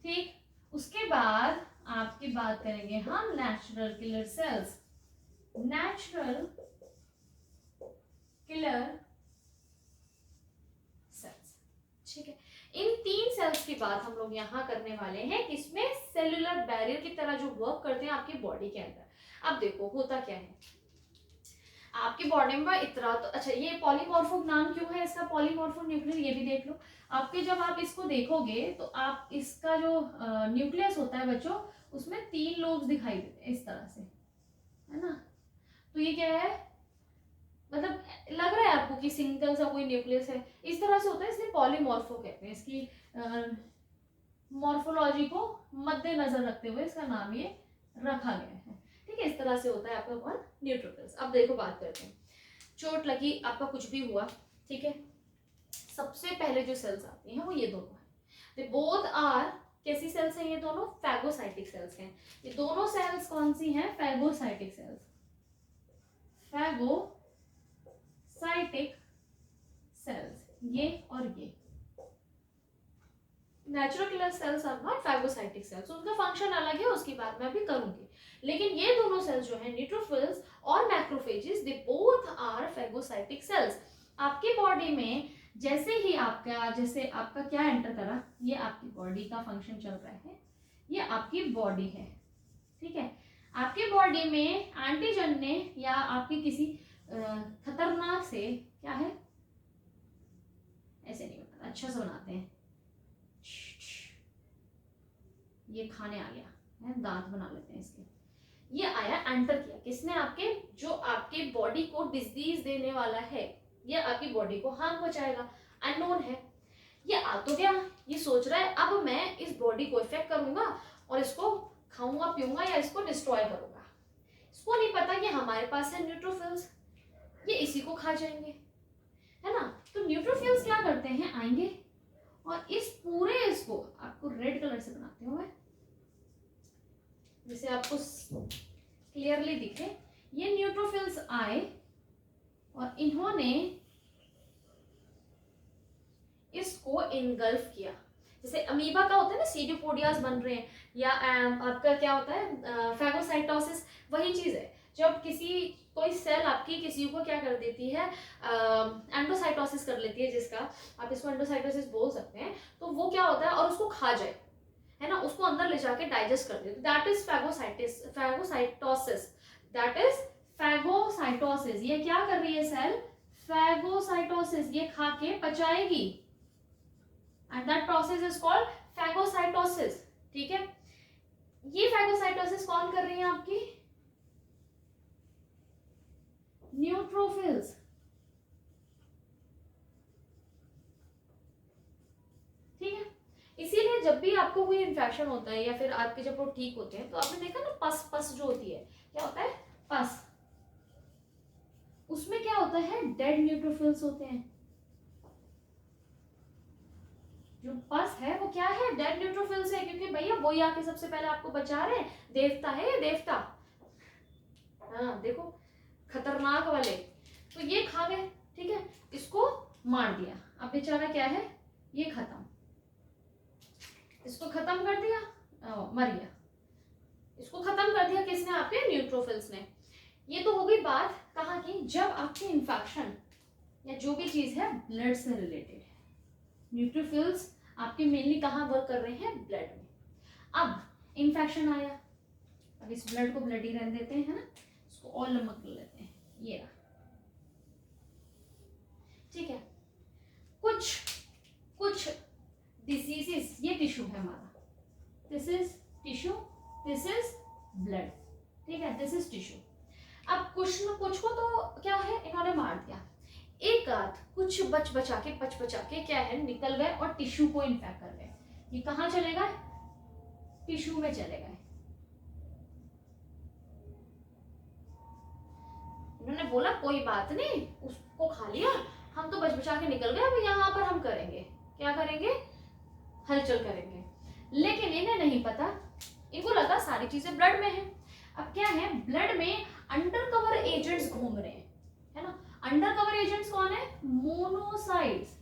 ठीक, उसके बाद आपकी बात करेंगे हम natural killer sales, natural killer sales. ठीक है, इन 3 सेल्स की बात हम लोग यहाँ करने वाले हैं, किसमें, सेलुलर बैरियर की तरह जो वर्क करते हैं आपकी बॉडी के अंदर। अब देखो होता क्या है आपकी बॉडी में इतना, तो अच्छा ये पॉलीमॉर्फो नाम क्यों है इसका, पॉलीमॉर्फो न्यूक्लियर, ये भी देख लो। आपके जब आप इसको देखोगे तो आप इसका जो न्यूक्लियस होता है बच्चों, उसमें 3 लोब्स दिखाई देते हैं इस तरह से, है ना। तो ये क्या है, मतलब लग रहा है आपको कि सिंगल सा कोई न्यूक्लियस है, इस तरह से होता है, इसलिए पॉलीमॉर्फो कहते हैं। इसकी मॉर्फोलॉजी को मद्देनजर रखते हुए इसका नाम ये रखा गया है। ठीक है, इस तरह से होता है आपका कौन, न्यूट्रोफिल्स। अब देखो बात करते हैं, चोट लगी, आपका कुछ भी हुआ, ठीक है, सबसे पहले जो सेल्स आती हैं वो ये दोनों हैं, दे बोथ आर, कैसी सेल्स हैं ये दोनों, फैगोसाइटिक सेल्स हैं। ये दोनों सेल्स कौन सी हैं, फैगोसाइटिक सेल्स, फैगोसाइटिक सेल्स, ये और ये natural killer cells are not phagocytic cells, उनका फंक्शन अलग है, उसकी बात मैं अभी करूंगी। लेकिन ये दोनों सेल्स जो है न्यूट्रोफिल्स और macrophages, they both are phagocytic cells. आपकी बॉडी में जैसे ही आपका क्या एंटर करा, ये आपकी बॉडी का फंक्शन चल रहा है, ये आपकी बॉडी है, ठीक है। आपकी बॉडी में एंटीजन ने या आपकी किसी खतरनाक से क्या है, ऐसे नहीं होता, अच्छा से बनाते हैं, ये खाने आ गया है, दांत बना लेते हैं इसके, ये आया एंटर किया किसने, आपके जो आपके बॉडी को डिजीज देने वाला है, ये आपकी बॉडी को हार्म पहुंचाएगा, अननोन है। ये आ तो गया, ये सोच रहा है अब मैं इस बॉडी को इफेक्ट करूंगा और इसको खाऊंगा पीऊंगा या इसको डिस्ट्रॉय करूंगा। इसको नहीं पता कि हमारे पास है न्यूट्रोफिल्स, ये इसी को खा जाएंगे, है ना। तो न्यूट्रोफिल्स क्या करते हैं, आएंगे और इस पूरे इसको आपको रेड कलर से बनाते हुए, जिसे आपको क्लियरली दिखे, ये न्यूट्रोफिल्स आए और इन्होंने इसको इनगल्फ किया। जैसे अमीबा का होता है ना, सीडियोपोडियाज बन रहे हैं, या आपका क्या होता है फैगोसाइटोसिस, वही चीज है। जब कोई सेल आपकी किसी को क्या कर देती है, एंडोसाइटोसिस कर लेती है, जिसका आप इसको एंडोसाइटोसिस बोल सकते हैं, तो वो क्या होता है, और उसको खा जाए, है ना, उसको अंदर ले जाके डाइजेस्ट कर दे, that is phagocytosis, that is phagocytosis. ये क्या कर रही है सेल, फैगोसाइटोसिस, ये खा के पचाएगी, and that process is called phagocytosis, ठीक है। ये फैगोसाइटोसिस कौन कर रही है, आपकी न्यूट्रोफिल्स, ठीक है। इसीलिए जब भी आपको कोई इन्फेक्शन होता है या फिर आपके जब वो ठीक होते हैं, तो आपने देखा ना पस जो होती है, क्या होता है पस, उसमें क्या होता है, डेड न्यूट्रोफिल्स होते हैं। जो पस है वो क्या है, डेड न्यूट्रोफिल्स है, क्योंकि भैया वही आके सबसे पहले आपको बचा रहे हैं, देवता है ये, देवता, हाँ देखो खतरनाक वाले, तो ये खा गए, ठीक है, इसको मार दिया, अब बेचारा क्या है, ये खत्म, इसको खत्म कर दिया, मर गया, इसको खत्म कर दिया किसने, आपके न्यूट्रोफिल्स ने। ये तो हो गई बात कहाँ की, जब आपकी इन्फेक्शन या जो भी चीज है ब्लड से रिलेटेड है। न्यूट्रोफिल्स आपके मेनली कहाँ वर्क कर रहे हैं, ब्लड में। अब इन्फेक्शन आया, अब इस ब्लड को ब्लडी रहने देते हैं, है ना, इसको और लंबा कर लेते हैं, ये रहा, ठीक है। कुछ डिसीजेस, ये टिश्यू है हमारा, this is tissue, this is blood, ठीक है, दिस इज टिश्यू। अब कुछ को तो क्या है, इन्होंने मार दिया, एक आध कुछ बचा के क्या है, निकल गए और टिश्यू को इन्फेक्ट कर गए। ये कहाँ चले गए, टिश्यू में चले गए। इन्होंने बोला कोई बात नहीं, उसको खा लिया, हम तो बचा के निकल गए, अब यहाँ पर हम करेंगे, क्या करेंगे, हलचल करेंगे। लेकिन इन्हें नहीं पता, इनको लगा सारी चीजें ब्लड में है। अब क्या है, ब्लड में अंडर कवर एजेंट्स घूम रहे हैं, है ना। अंडर कवर एजेंट्स कौन है, मोनोसाइट्स,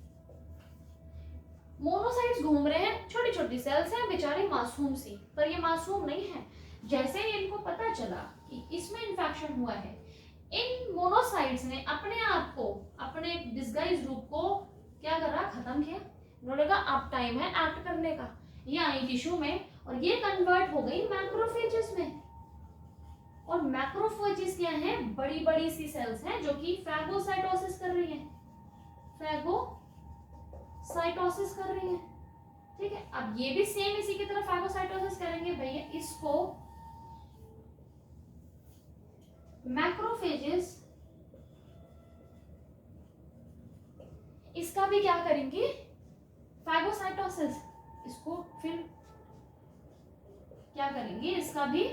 मोनोसाइट्स घूम रहे हैं, छोटी छोटी सेल्स हैं, बेचारी मासूम सी, पर ये मासूम नहीं है। जैसे ही इनको पता चला कि इसमें इन्फेक्शन हुआ है, इन मोनोसाइट्स ने अपने आप को, अपने डिस्गाइज रूप को क्या करा, खत्म किया। इन्होंने कहा अब टाइम है एक्ट करने का। ये आई टिश्यू में और ये कन्वर्ट हो गई मैक्रोफेजेस में। और मैक्रोफेजेस क्या है, बड़ी बड़ी सी सेल्स हैं जो कि फैगोसाइटोसिस कर रही हैं, फैगोसाइटोसिस कर रही हैं, ठीक है। अब ये भी सेम इसी की तरह फैगोसाइटोसिस करेंगे भैया, इसको मैक्रोफेजेस इसका भी क्या करेंगे, फैगोसाइटोसिस, इसको फिर क्या करेंगे, इसका भी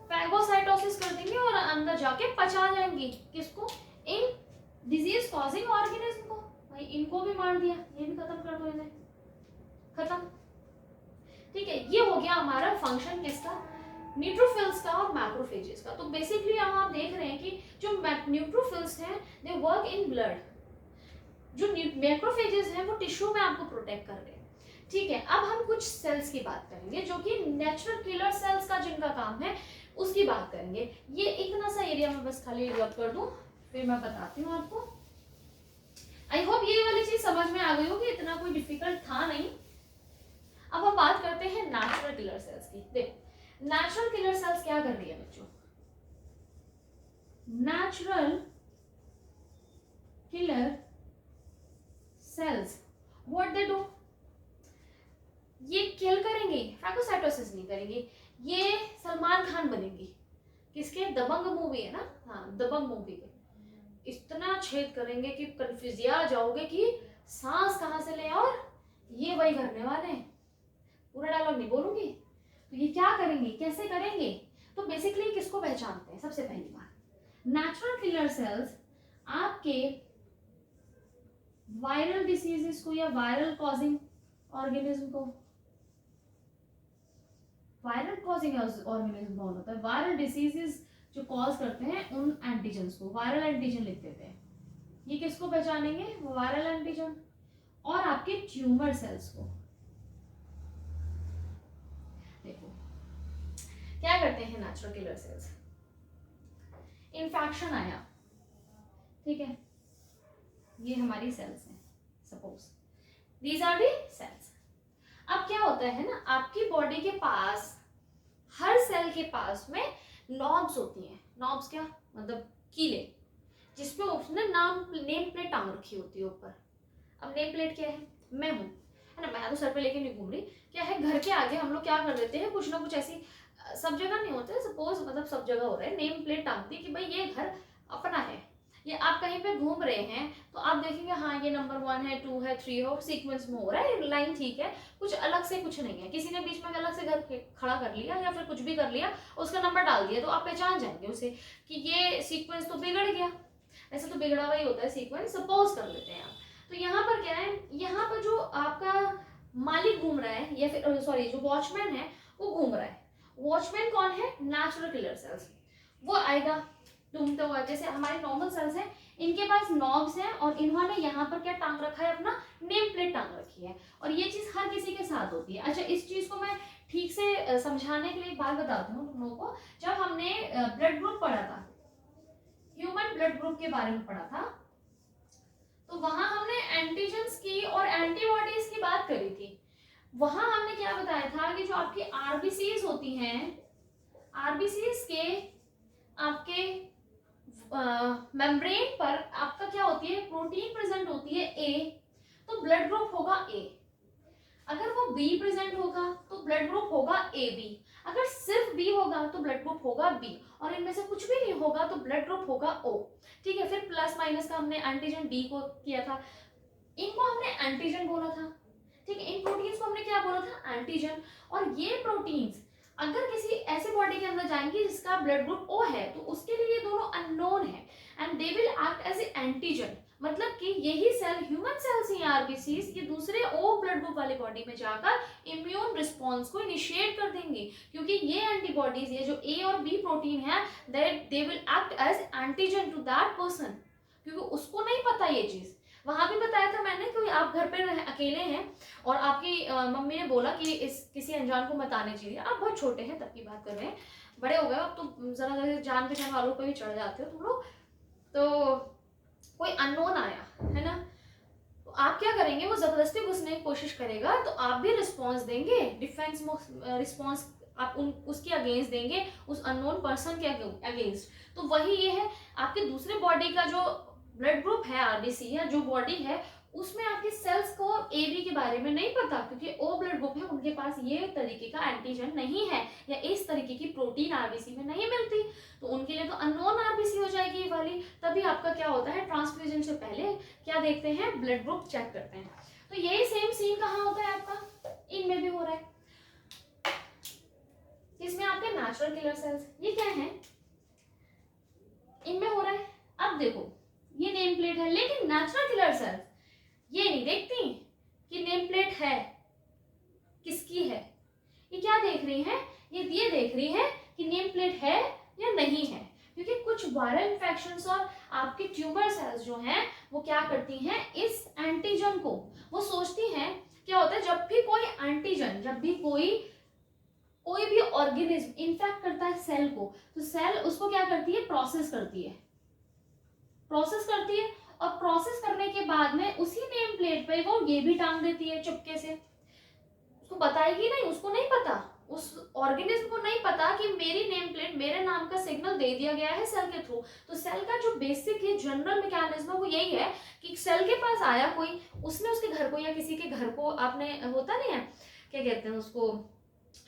फैगोसाइटोसिस कर देंगे और अंदर जाके पचा जाएंगी, किसको, इन डिजीज कॉजिंग ऑर्गेनिज्म को। भाई इनको भी मार दिया, ये भी खत्म कर दो इन्हें, खत्म, ठीक है। ये हो गया हमारा फंक्शन किसका, न्यूट्रोफिल्स का और मैक्रोफेजेस का। तो बेसिकली यहाँ आप देख रहे हैं कि जो न्यूट्रोफिल्स हैं दे वर्क इन ब्लड, जो मैक्रोफेजेस हैं वो टिश्यू में आपको प्रोटेक्ट कर रहे हैं। ठीक है, अब हम कुछ सेल्स की बात करेंगे जो कि नेचुरल किलर सेल्स का जिनका काम है उसकी बात करेंगे। ये इतना सा एरिया में बस खाली रब कर दूं, फिर मैं बताती हूँ आपको। आई होप ये वाली चीज समझ में आ गई होगी, इतना कोई डिफिकल्ट था नहीं। अब हम बात करते हैं नेचुरल किलर सेल्स की। देखो नेचुरल किलर सेल्स क्या कर रही है बच्चों, natural killer sales what they do, ये किल करेंगे, फैगोसाइटोसिस नहीं करेंगे, ये सलमान खान बनेंगी। किसके, दबंग मूवी है ना, हाँ दबंग मूवी के, इतना छेद करेंगे कि कंफ्यूजिया जाओगे कि सांस कहां से ले, और ये वही करने वाले हैं। पूरा डायलॉग नहीं बोलूंगी। तो ये क्या करेंगे, कैसे करेंगे, तो बेसिकली किसको पहचानते हैं, सबसे पहली बात नेचुरल किलर सेल्स आपके वायरल डिसीजेस को या वायरल कॉजिंग ऑर्गेनिज्म को, वायरल कॉजिंग ऑर्गेनिज्म कौन होता है, वायरल डिसीजेस जो कॉज करते हैं उन एंटीजन्स को वायरल एंटीजन लिख देते हैं। ये किसको पहचानेंगे, वायरल एंटीजन। और आपके ट्यूमर सेल्स को देखो क्या करते हैं नेचुरल किलर सेल्स, इन्फेक्शन आया, ठीक है, ये हमारी सेल्स हैं, suppose these are the cells. अब क्या होता है ना, आपकी बॉडी के पास हर सेल के पास में नॉब्स होती हैं। नॉब्स क्या मतलब, कीले, जिसपे उसने नेम प्लेट टांग रखी होती है ऊपर। अब नेम प्लेट क्या है, मैं हूँ, है ना, मैं तो सर पे लेके नहीं घूम रही। क्या है, घर के आगे हम लोग क्या कर देते हैं, कुछ ना कुछ ऐसी, सब जगह नहीं होते, सपोज मतलब सब जगह हो रहा है, नेम प्लेट टांग दी कि भाई ये घर अपना है। ये आप कहीं पे घूम रहे हैं तो आप देखेंगे हाँ ये नंबर 1 है, 2 है, 3 है, सीक्वेंस में हो रहा है, लाइन ठीक है, कुछ अलग से कुछ नहीं है। किसी ने बीच में अलग से घर खड़ा कर लिया या फिर कुछ भी कर लिया, उसका नंबर डाल दिया, तो आप पहचान जाएंगे उसे कि ये सीक्वेंस तो बिगड़ गया। ऐसे तो बिगड़ा हुआ ही होता है सीक्वेंस, सपोज कर लेते हैं आप। तो यहाँ पर क्या है, यहाँ पर जो आपका मालिक घूम रहा है, या फिर सॉरी जो वॉचमैन है वो घूम रहा है। वॉचमैन कौन है, नेचुरल किलर सेल्स। वो आएगा ढूंढते हुआ, जैसे हमारे नॉर्मल सेल्स हैं, इनके पास नॉब्स हैं और इन्होंने यहाँ पर क्या टांग रखा है, अपना नेम प्लेट टांग रखी है। और ये चीज हर किसी के साथ होती है। अच्छा, इस चीज को मैं ठीक से समझाने के लिए एक बात बताती हूँ तुम लोगों को। जब हमने ब्लड ग्रुप पढ़ा था, ह्यूमन ब्लड ग्रुप के बारे में पढ़ा था, तो वहां हमने एंटीजेंस की और एंटीबॉडीज की बात करी थी। वहां हमने क्या बताया था कि जो आपकी आरबीसीज होती हैं, आरबीसीज के आपके मेम्ब्रेन पर आपका क्या होती है, प्रोटीन प्रेजेंट होती है ए, तो ब्लड ग्रुप होगा ए। अगर वो बी प्रेजेंट होगा तो ब्लड ग्रुप होगा ए बी। अगर सिर्फ बी होगा तो ब्लड ग्रुप होगा बी, और इनमें से कुछ भी नहीं होगा तो ब्लड ग्रुप होगा ओ। ठीक है, फिर प्लस माइनस का हमने एंटीजन डी को किया था, इनको हमने एंटीजन बोला था। ठीक है, इन प्रोटीन्स को हमने क्या बोला था, एंटीजन। और ये प्रोटीन्स अगर किसी ऐसे बॉडी के अंदर जाएंगे जिसका ब्लड ग्रुप ओ है, तो उसके लिए ये दोनों अननोन है and they will act as a antigen. मतलब कि यही सेल, ह्यूमन सेल्स ही आरबीसीज, ये दूसरे ओ ब्लड ग्रुप वाले बॉडी में जाकर इम्यून रिस्पॉन्स को इनिशिएट कर देंगे, क्योंकि ये एंटीबॉडीज, ये जो ए और बी प्रोटीन है, they will act as antigen to that person, क्योंकि उसको नहीं पता ये चीज। वहां भी बताया था मैंने कि आप घर पे अकेले हैं और आपकी मम्मी ने बोला कि इस किसी अनजान को मत आने चाहिए। आप बहुत छोटे हैं तब की बात कर रहे हैं, बड़े हो गए अब तो जरा जान पहचान वालों पे भी चढ़ जाते हो तुम लोग। तो कोई अननोन आया है ना, तो आप क्या करेंगे, वो जबरदस्ती घुसने की कोशिश करेगा, तो आप भी रिस्पॉन्स देंगे, डिफेंस रिस्पॉन्स आप उसके अगेंस्ट देंगे, उस अननोन पर्सन के अगेंस्ट। तो वही ये है, आपके दूसरे बॉडी का जो ब्लड ग्रुप है आरबीसी या जो बॉडी है, उसमें आपके सेल्स को ए बी के बारे में नहीं पता, क्योंकि ओ ब्लड ग्रुप है, उनके पास ये तरीके का एंटीजन नहीं है या इस तरीके की प्रोटीन आरबीसी में नहीं मिलती, तो उनके लिए तो अननोन आरबीसी हो जाएगी ये वाली। तभी आपका क्या होता है, ट्रांसफ्यूजन से पहले क्या देखते हैं, ब्लड ग्रुप चेक करते हैं। तो यही सेम सीन कहाँ होता है आपका, इनमें भी हो रहा है, इसमें आपके नेचुरल किलर सेल्स, ये क्या है, इनमें हो रहा है। अब देखो ये नेम प्लेट है, लेकिन नेचुरल किलर सेल्स ये नहीं देखती कि नेम प्लेट है किसकी है, ये क्या देख रही है, ये देख रही है कि नेम प्लेट है या नहीं है। क्योंकि कुछ वायरल इन्फेक्शंस और आपके ट्यूमर सेल्स जो हैं वो क्या करती हैं, इस एंटीजन को, वो सोचती हैं क्या होता है, जब भी कोई एंटीजन, जब भी कोई भी ऑर्गेनिज्म इन्फेक्ट करता है सेल को, तो सेल उसको क्या करती है, प्रोसेस करती है, और प्रोसेस करने के बाद में उसी नेम प्लेट पे वो ये भी टांग देती है चुपके से, उसको बताएगी नहीं, उसको नहीं पता, उस ऑर्गेनिज्म को नहीं पता कि मेरी नेम प्लेट, मेरे नाम का सिग्नल दे दिया गया है सेल के थ्रू। तो सेल का जो बेसिक है जनरल मैकेनिज्म है वो यही है कि सेल के पास आया कोई, उसने उसके घर को या किसी के घर को, आपने होता नहीं है क्या कहते हैं उसको,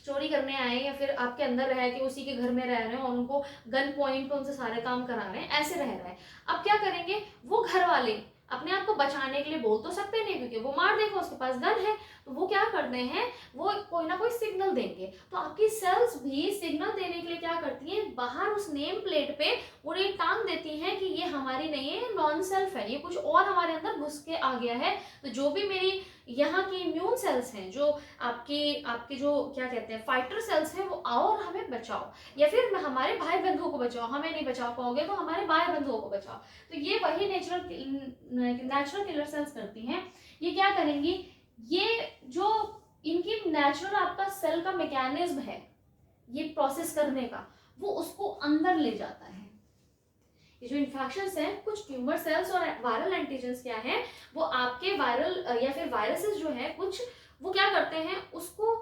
चोरी करने आए या फिर आपके अंदर रह के उसी के घर में रह रहे हैं और उनको गन पॉइंट पे उनसे सारे काम करा रहे हैं, ऐसे रह रहे हैं। अब क्या करेंगे, वो घर वाले अपने आप को बचाने के लिए बोल तो सकते नहीं क्योंकि वो मार देगा, उसके पास गन है, तो वो क्या करते हैं, वो कोई ना कोई सिग्नल देंगे। तो आपकी सेल्स भी सिग्नल देने के लिए क्या करती हैं, बाहर उस नेम प्लेट पे वो ये टांग देती हैं कि ये हमारी नहीं है, नॉन सेल्फ है, ये कुछ और हमारे अंदर घुस के आ गया है। तो जो भी मेरी यहाँ की इम्यून सेल्स हैं, जो आपके जो क्या कहते हैं फाइटर सेल्स हैं, वो आओ और हमें बचाओ, या फिर हमारे भाई बंधुओं को बचाओ, हमें नहीं बचा पाओगे तो हमारे भाई बंधुओं को बचाओ। तो ये वही नेचुरल किलर सेल्स करती हैं। ये क्या करेंगी, ये जो इनकी नेचुरल आपका सेल का मैकेनिज्म है ये प्रोसेस करने का, वो उसको अंदर ले जाता है। ये जो इन्फेक्शंस हैं, कुछ ट्यूमर सेल्स और वायरल एंटीजेंस क्या हैं, वो आपके वायरल या फिर वायरसेस जो है कुछ, वो क्या करते हैं, उसको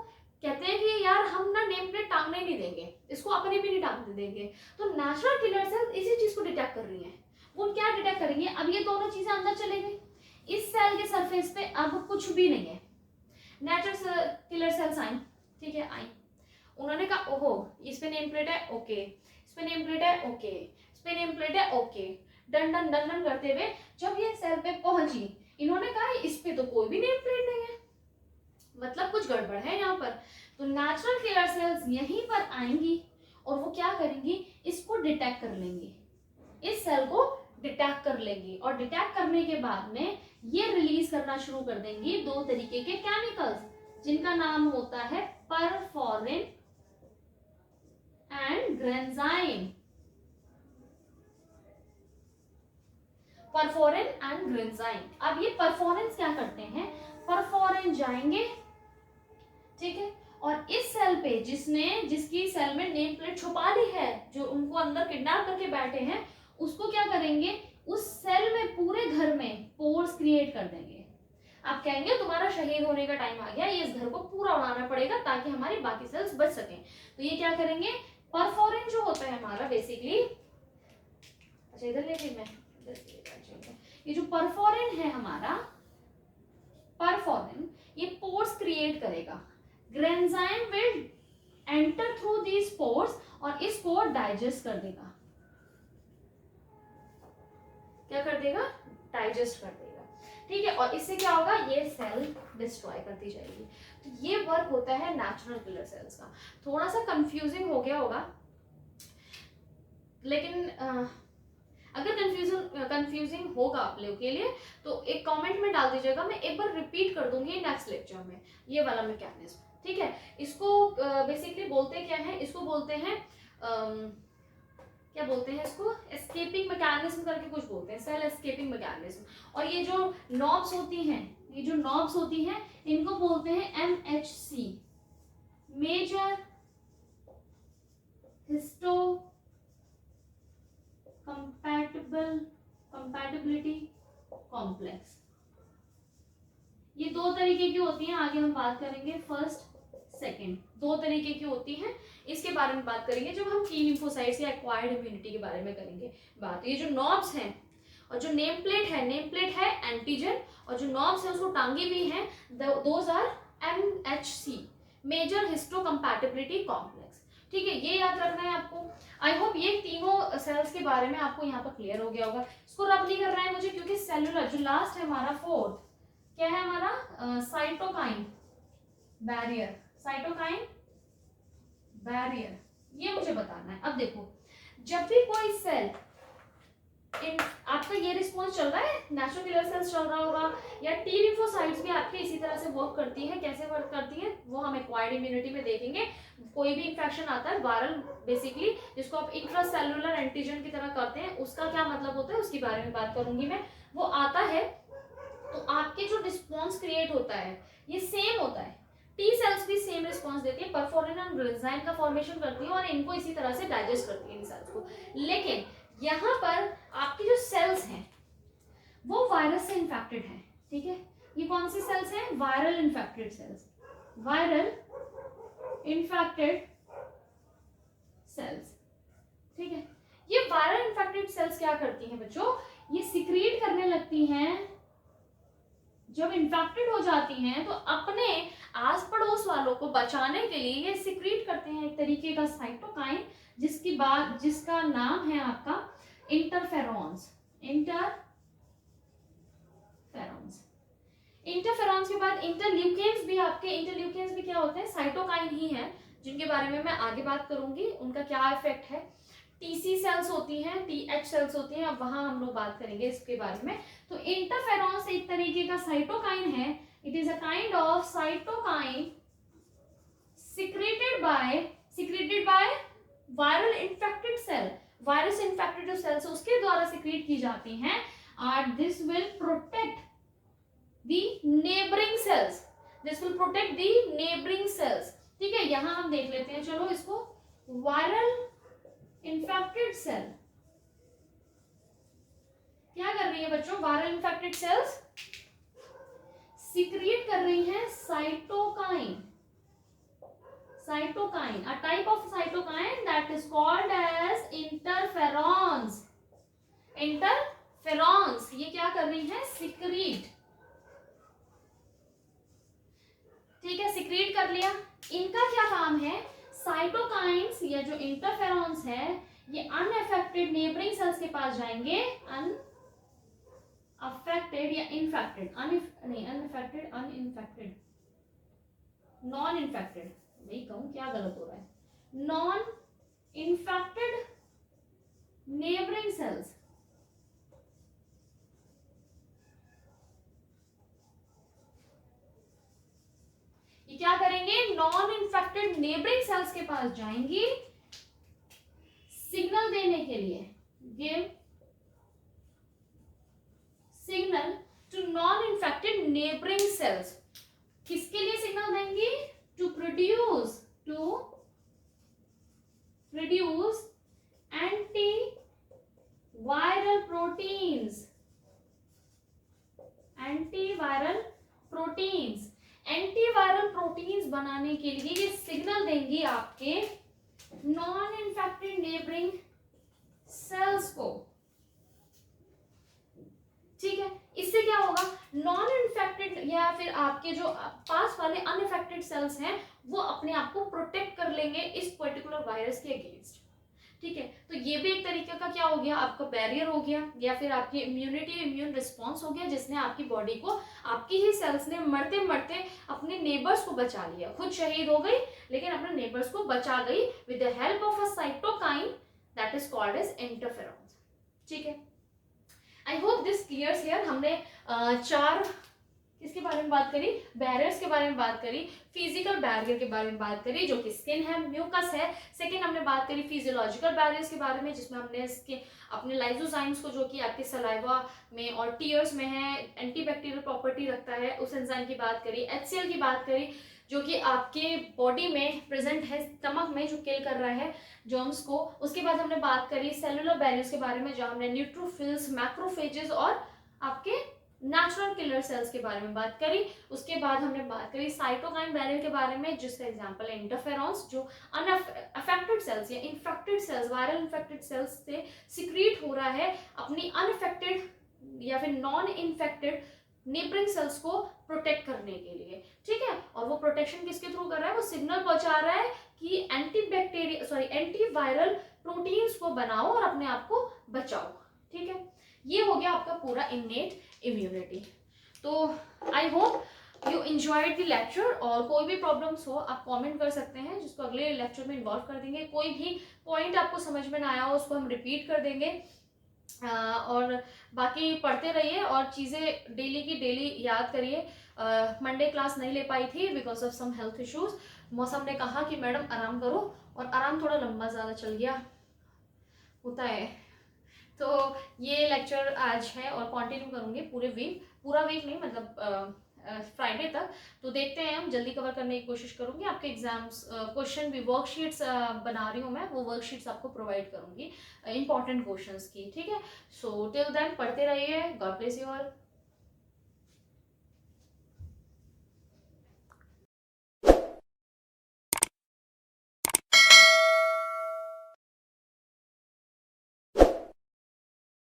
कहते हैं कि यार हम ना नेम प्लेट टांगने नहीं देंगे, इसको अपने भी नहीं टांगने देंगे। तो नेचुरल किलर सेल्स इसी चीज को डिटेक्ट कर रही हैं। वो क्या डिटेक्ट करेंगे, अब ये दोनों चीजें अंदर चले गई, इस सेल के सरफेस पे अब कुछ भी नहीं है, नेचुरल किलर सेल्स आई, ठीक है, आई, उन्होंने कहा ओहो इस पे नेम प्लेट है, ओके, इस पे नेम प्लेट है, ओके, इस पे नेम प्लेट है, okay, done done done done करते हुए जब ये सेल पे पहुंची, इन्होंने कहा इस पे तो कोई भी नेम प्लेट नहीं है, मतलब कुछ गड़बड़ है यहाँ पर। तो नेचुरल किलर सेल्स यहीं पर आएंगी और वो क्या करेंगी, इसको डिटेक्ट कर लेंगी, इस सेल को डिटेक्ट कर लेंगी, और डिटेक्ट करने के बाद में ये रिलीज करना शुरू कर देंगी दो तरीके के केमिकल्स, जिनका नाम होता है perforin and granzyme. Perforin and granzyme. अब ये परफोरिन क्या करते हैं, परफोरिन जाएंगे, ठीक है, और इस सेल पे जिसकी सेल में नेम प्लेट छुपा ली है, जो उनको अंदर किडनैप करके बैठे हैं, उसको क्या करेंगे, उस सेल में पूरे घर में पोर्स क्रिएट कर देंगे। आप कहेंगे तुम्हारा शहीद होने का टाइम आ गया, ये इस घर को पूरा उड़ाना पड़ेगा ताकि हमारी बाकी सेल्स बच सकें। तो ये क्या करेंगे, परफोरिन जो होता है हमारा बेसिकली, अच्छा इधर ले ली मैं, ये जो परफोरिन है हमारा, परफोरिन ये पोर्स क्रिएट करेगा, granzyme will enter through these pores और इसको डाइजेस्ट कर देगा, क्या कर देगा, डाइजेस्ट कर देगा, ठीक है, और इससे क्या होगा, ये सेल डिस्ट्रॉय करती जाएगी। तो ये वर्क होता है नेचुरल किलर सेल्स का। थोड़ा सा कंफ्यूजिंग हो गया होगा, लेकिन अगर कंफ्यूजिंग होगा आप लोगों के लिए तो एक कमेंट में डाल दीजिएगा, मैं एक बार रिपीट कर दूंगी नेक्स्ट लेक्चर में ये वाला मैकेनिज्म, ठीक है। इसको बेसिकली बोलते क्या है, इसको बोलते हैं क्या बोलते हैं इसको, एस्केपिंग मैकेनिज्म करके कुछ बोलते हैं, सेल एस्केपिंग मैकेनिज्म। और ये जो नॉब्स होती हैं, ये जो नॉब्स होती हैं, इनको बोलते हैं MHC, major histocompatibility complex. ये दो तरीके की होती हैं, आगे हम बात करेंगे, फर्स्ट सेकंड, दो तरीके की होती हैं, इसके बारे में बात करेंगे जब हम टी लिम्फोसाइट्स या एक्वायर्ड इम्यूनिटी के बारे में करेंगे बात। ये जो नॉब्स हैं और जो नेम प्लेट है एंटीजन, और जो नॉब्स है उसको टांगी हुई है, those are MHC, major histocompatibility complex, ठीक है, ये याद रखना है आपको। आई होप ये तीनों सेल्स के बारे में आपको यहाँ पर क्लियर हो गया होगा। इसको रब नहीं करना है मुझे, क्योंकि सेलुलर जो लास्ट है हमारा, फोर्थ क्या है हमारा, साइटोकाइन बैरियर, साइटोकाइन बैरियर, ये मुझे बताना है। अब देखो, जब भी कोई सेल आपका ये रिस्पॉन्स चल रहा है, नेचुरल किलर सेल्स चल रहा होगा, या टी लिम्फोसाइट्स भी आपके इसी तरह से वर्क करती है, कैसे वर्क करती है वो हम एक्वायर्ड इम्यूनिटी में देखेंगे। कोई भी इंफेक्शन आता है वायरल बेसिकली, जिसको आप इंट्रासेलुलर एंटीजन की तरह करते हैं, उसका क्या मतलब होता है उसके बारे में बात करूंगी मैं। वो आता है तो आपके जो रिस्पॉन्स क्रिएट होता है ये सेम होता है। टी सेल्स भी सेम रिस्पॉन्स देती है, परफोरिन और ग्लिसराइन का फॉर्मेशन करती है और इनको इसी तरह से डाइजेस्ट करती है इन सेल्स को। लेकिन यहाँ पर आपकी जो सेल्स हैं वो वायरस से इन्फेक्टेड है, ठीक है। ये कौन सी सेल्स हैं? Viral infected cells, viral infected cells, ठीक है। ये वायरल इन्फेक्टेड सेल्स क्या करती हैं बच्चों? ये सिक्रीट करने लगती हैं, जब इन्फेक्टेड हो जाती हैं तो अपने आस पड़ोस वालों को बचाने के लिए ये सिक्रीट करते हैं एक तरीके का साइटोकाइन, जिसका नाम है आपका इंटरफेरॉन्स। इंटरफेरॉन्स के बाद इंटरल्यूकेन्स भी, आपके इंटरल्यूकेन्स भी क्या होते हैं? साइटोकाइन ही है, जिनके बारे में मैं आगे बात करूंगी, उनका क्या इफेक्ट है। टीसी सेल्स होती हैं, टीएच सेल्स होती हैं, अब वहां हम लोग बात करेंगे इसके बारे में। तो इंटरफेरॉन्स एक तरीके का साइटोकाइन है, it is a kind of cytokine secreted by viral infected cell. Virus infected जो सेल्स है उसके द्वारा सिक्रेट की जाती हैं, और this will protect the neighbouring cells, ठीक है। यहां हम देख लेते हैं, चलो इसको। वायरल इन्फेक्टेड सेल क्या कर रही है बच्चों? वायरल इन्फेक्टेड सेल्स सिक्रिएट कर रही हैं cytokine, a type of cytokine that is called as interferons। ये क्या कर रही है? सिक्रीट, ठीक है, सिक्रीट कर लिया। इनका क्या काम है? साइटोकाइंस या जो इंटरफेरॉन्स है ये अनअफेक्टेड नेबरिंग सेल्स के पास जाएंगे, अनअफेक्टेड या infected, unaffected, uninfected, non infected, वही कहूं, क्या गलत हो रहा है, नॉन इन्फेक्टेड नेबरिंग सेल्स। ये क्या करेंगे? नॉन इन्फेक्टेड नेबरिंग सेल्स के पास जाएंगी सिग्नल देने के लिए, give signal to non infected neighbouring cells. किसके लिए सिग्नल देंगी? To produce anti viral proteins, antiviral proteins बनाने के लिए ये सिग्नल देंगी आपके नॉन इन्फेक्टेड नेबरिंग सेल्स को, ठीक है। इससे क्या होगा? नॉन इन्फेक्टेड या फिर आपके जो पास वाले अनइफेक्टेड सेल्स हैं वो अपने आप को प्रोटेक्ट कर लेंगे इस पर्टिकुलर वायरस के अगेंस्ट, ठीक है। तो ये भी एक तरीके का क्या हो गया? आपका बैरियर हो गया, या फिर आपकी इम्यून रिस्पॉन्स हो गया, जिसने आपकी बॉडी को, आपकी ही सेल्स ने मरते मरते अपने नेबर्स को बचा लिया। खुद शहीद हो गई लेकिन अपने नेबर्स को बचा गई with the help of a cytokine that is called as interferons, ठीक है। I hope this clears here. हमने 4 किसके बारे में बात करी? बैरियर्स के बारे में बात करी, फिजिकल बैरियर के बारे में बात करी जो कि स्किन है, म्यूकस है। सेकेंड हमने बात करी फिजियोलॉजिकल बैरियर्स के बारे में, जिसमें हमने इसके अपने लाइजोजाइम्स को, जो कि आपके सलाइवा में और टीयर्स में है, एंटीबैक्टीरियल प्रॉपर्टी रखता है, उस एंजाइम की बात करी। HCl की बात करी जो कि आपके बॉडी में प्रेजेंट है, स्टमक में, जो किल कर रहा है जर्म्स को। उसके बाद हमने बात करी सेलुलर बैरियर्स के बारे में, जहाँ हमने न्यूट्रोफिल्स, मैक्रोफेजेस और आपके नेचुरल किलर सेल्स के बारे में बात करी। उसके बाद हमने बात करी साइटोकाइन बैरियर के बारे में, जिसका एग्जांपल है इंटरफेरॉन्स, जो अनअफेक्टेड सेल्स या infected cells, viral infected cells से सिक्रीट हो रहा है अपनी अनअफेक्टेड या फिर नॉन इन्फेक्टेड नेबरिंग सेल्स को प्रोटेक्ट करने के लिए, ठीक है। और वो प्रोटेक्शन किसके थ्रू कर रहा है? वो सिग्नल पहुंचा रहा है कि एंटीवायरल प्रोटीन्स को बनाओ और अपने आप को बचाओ, ठीक है। ये हो गया आपका पूरा इन्नेट इम्यूनिटी। तो I hope you enjoyed the lecture, और कोई भी प्रॉब्लम्स हो आप कमेंट कर सकते हैं, जिसको अगले लेक्चर में इन्वॉल्व कर देंगे। कोई भी पॉइंट आपको समझ में ना आया हो उसको हम रिपीट कर देंगे, और बाकी पढ़ते रहिए और चीज़ें डेली की डेली याद करिए। मंडे क्लास नहीं ले पाई थी because of some health issues. मौसम ने कहा कि मैडम आराम करो, और आराम थोड़ा लंबा ज़्यादा चल गया, होता है। तो ये लेक्चर आज है और कंटिन्यू करूँगी पूरे वीक। पूरा वीक नहीं, मतलब फ्राइडे तक। तो देखते हैं, हम जल्दी कवर करने की कोशिश करूंगी। आपके एग्जाम्स क्वेश्चन भी वर्कशीट्स बना रही हूँ मैं, वो वर्कशीट्स आपको प्रोवाइड करूंगी इंपॉर्टेंट क्वेश्चंस की, ठीक है। सो टिल देन पढ़ते रहिए। God bless you all.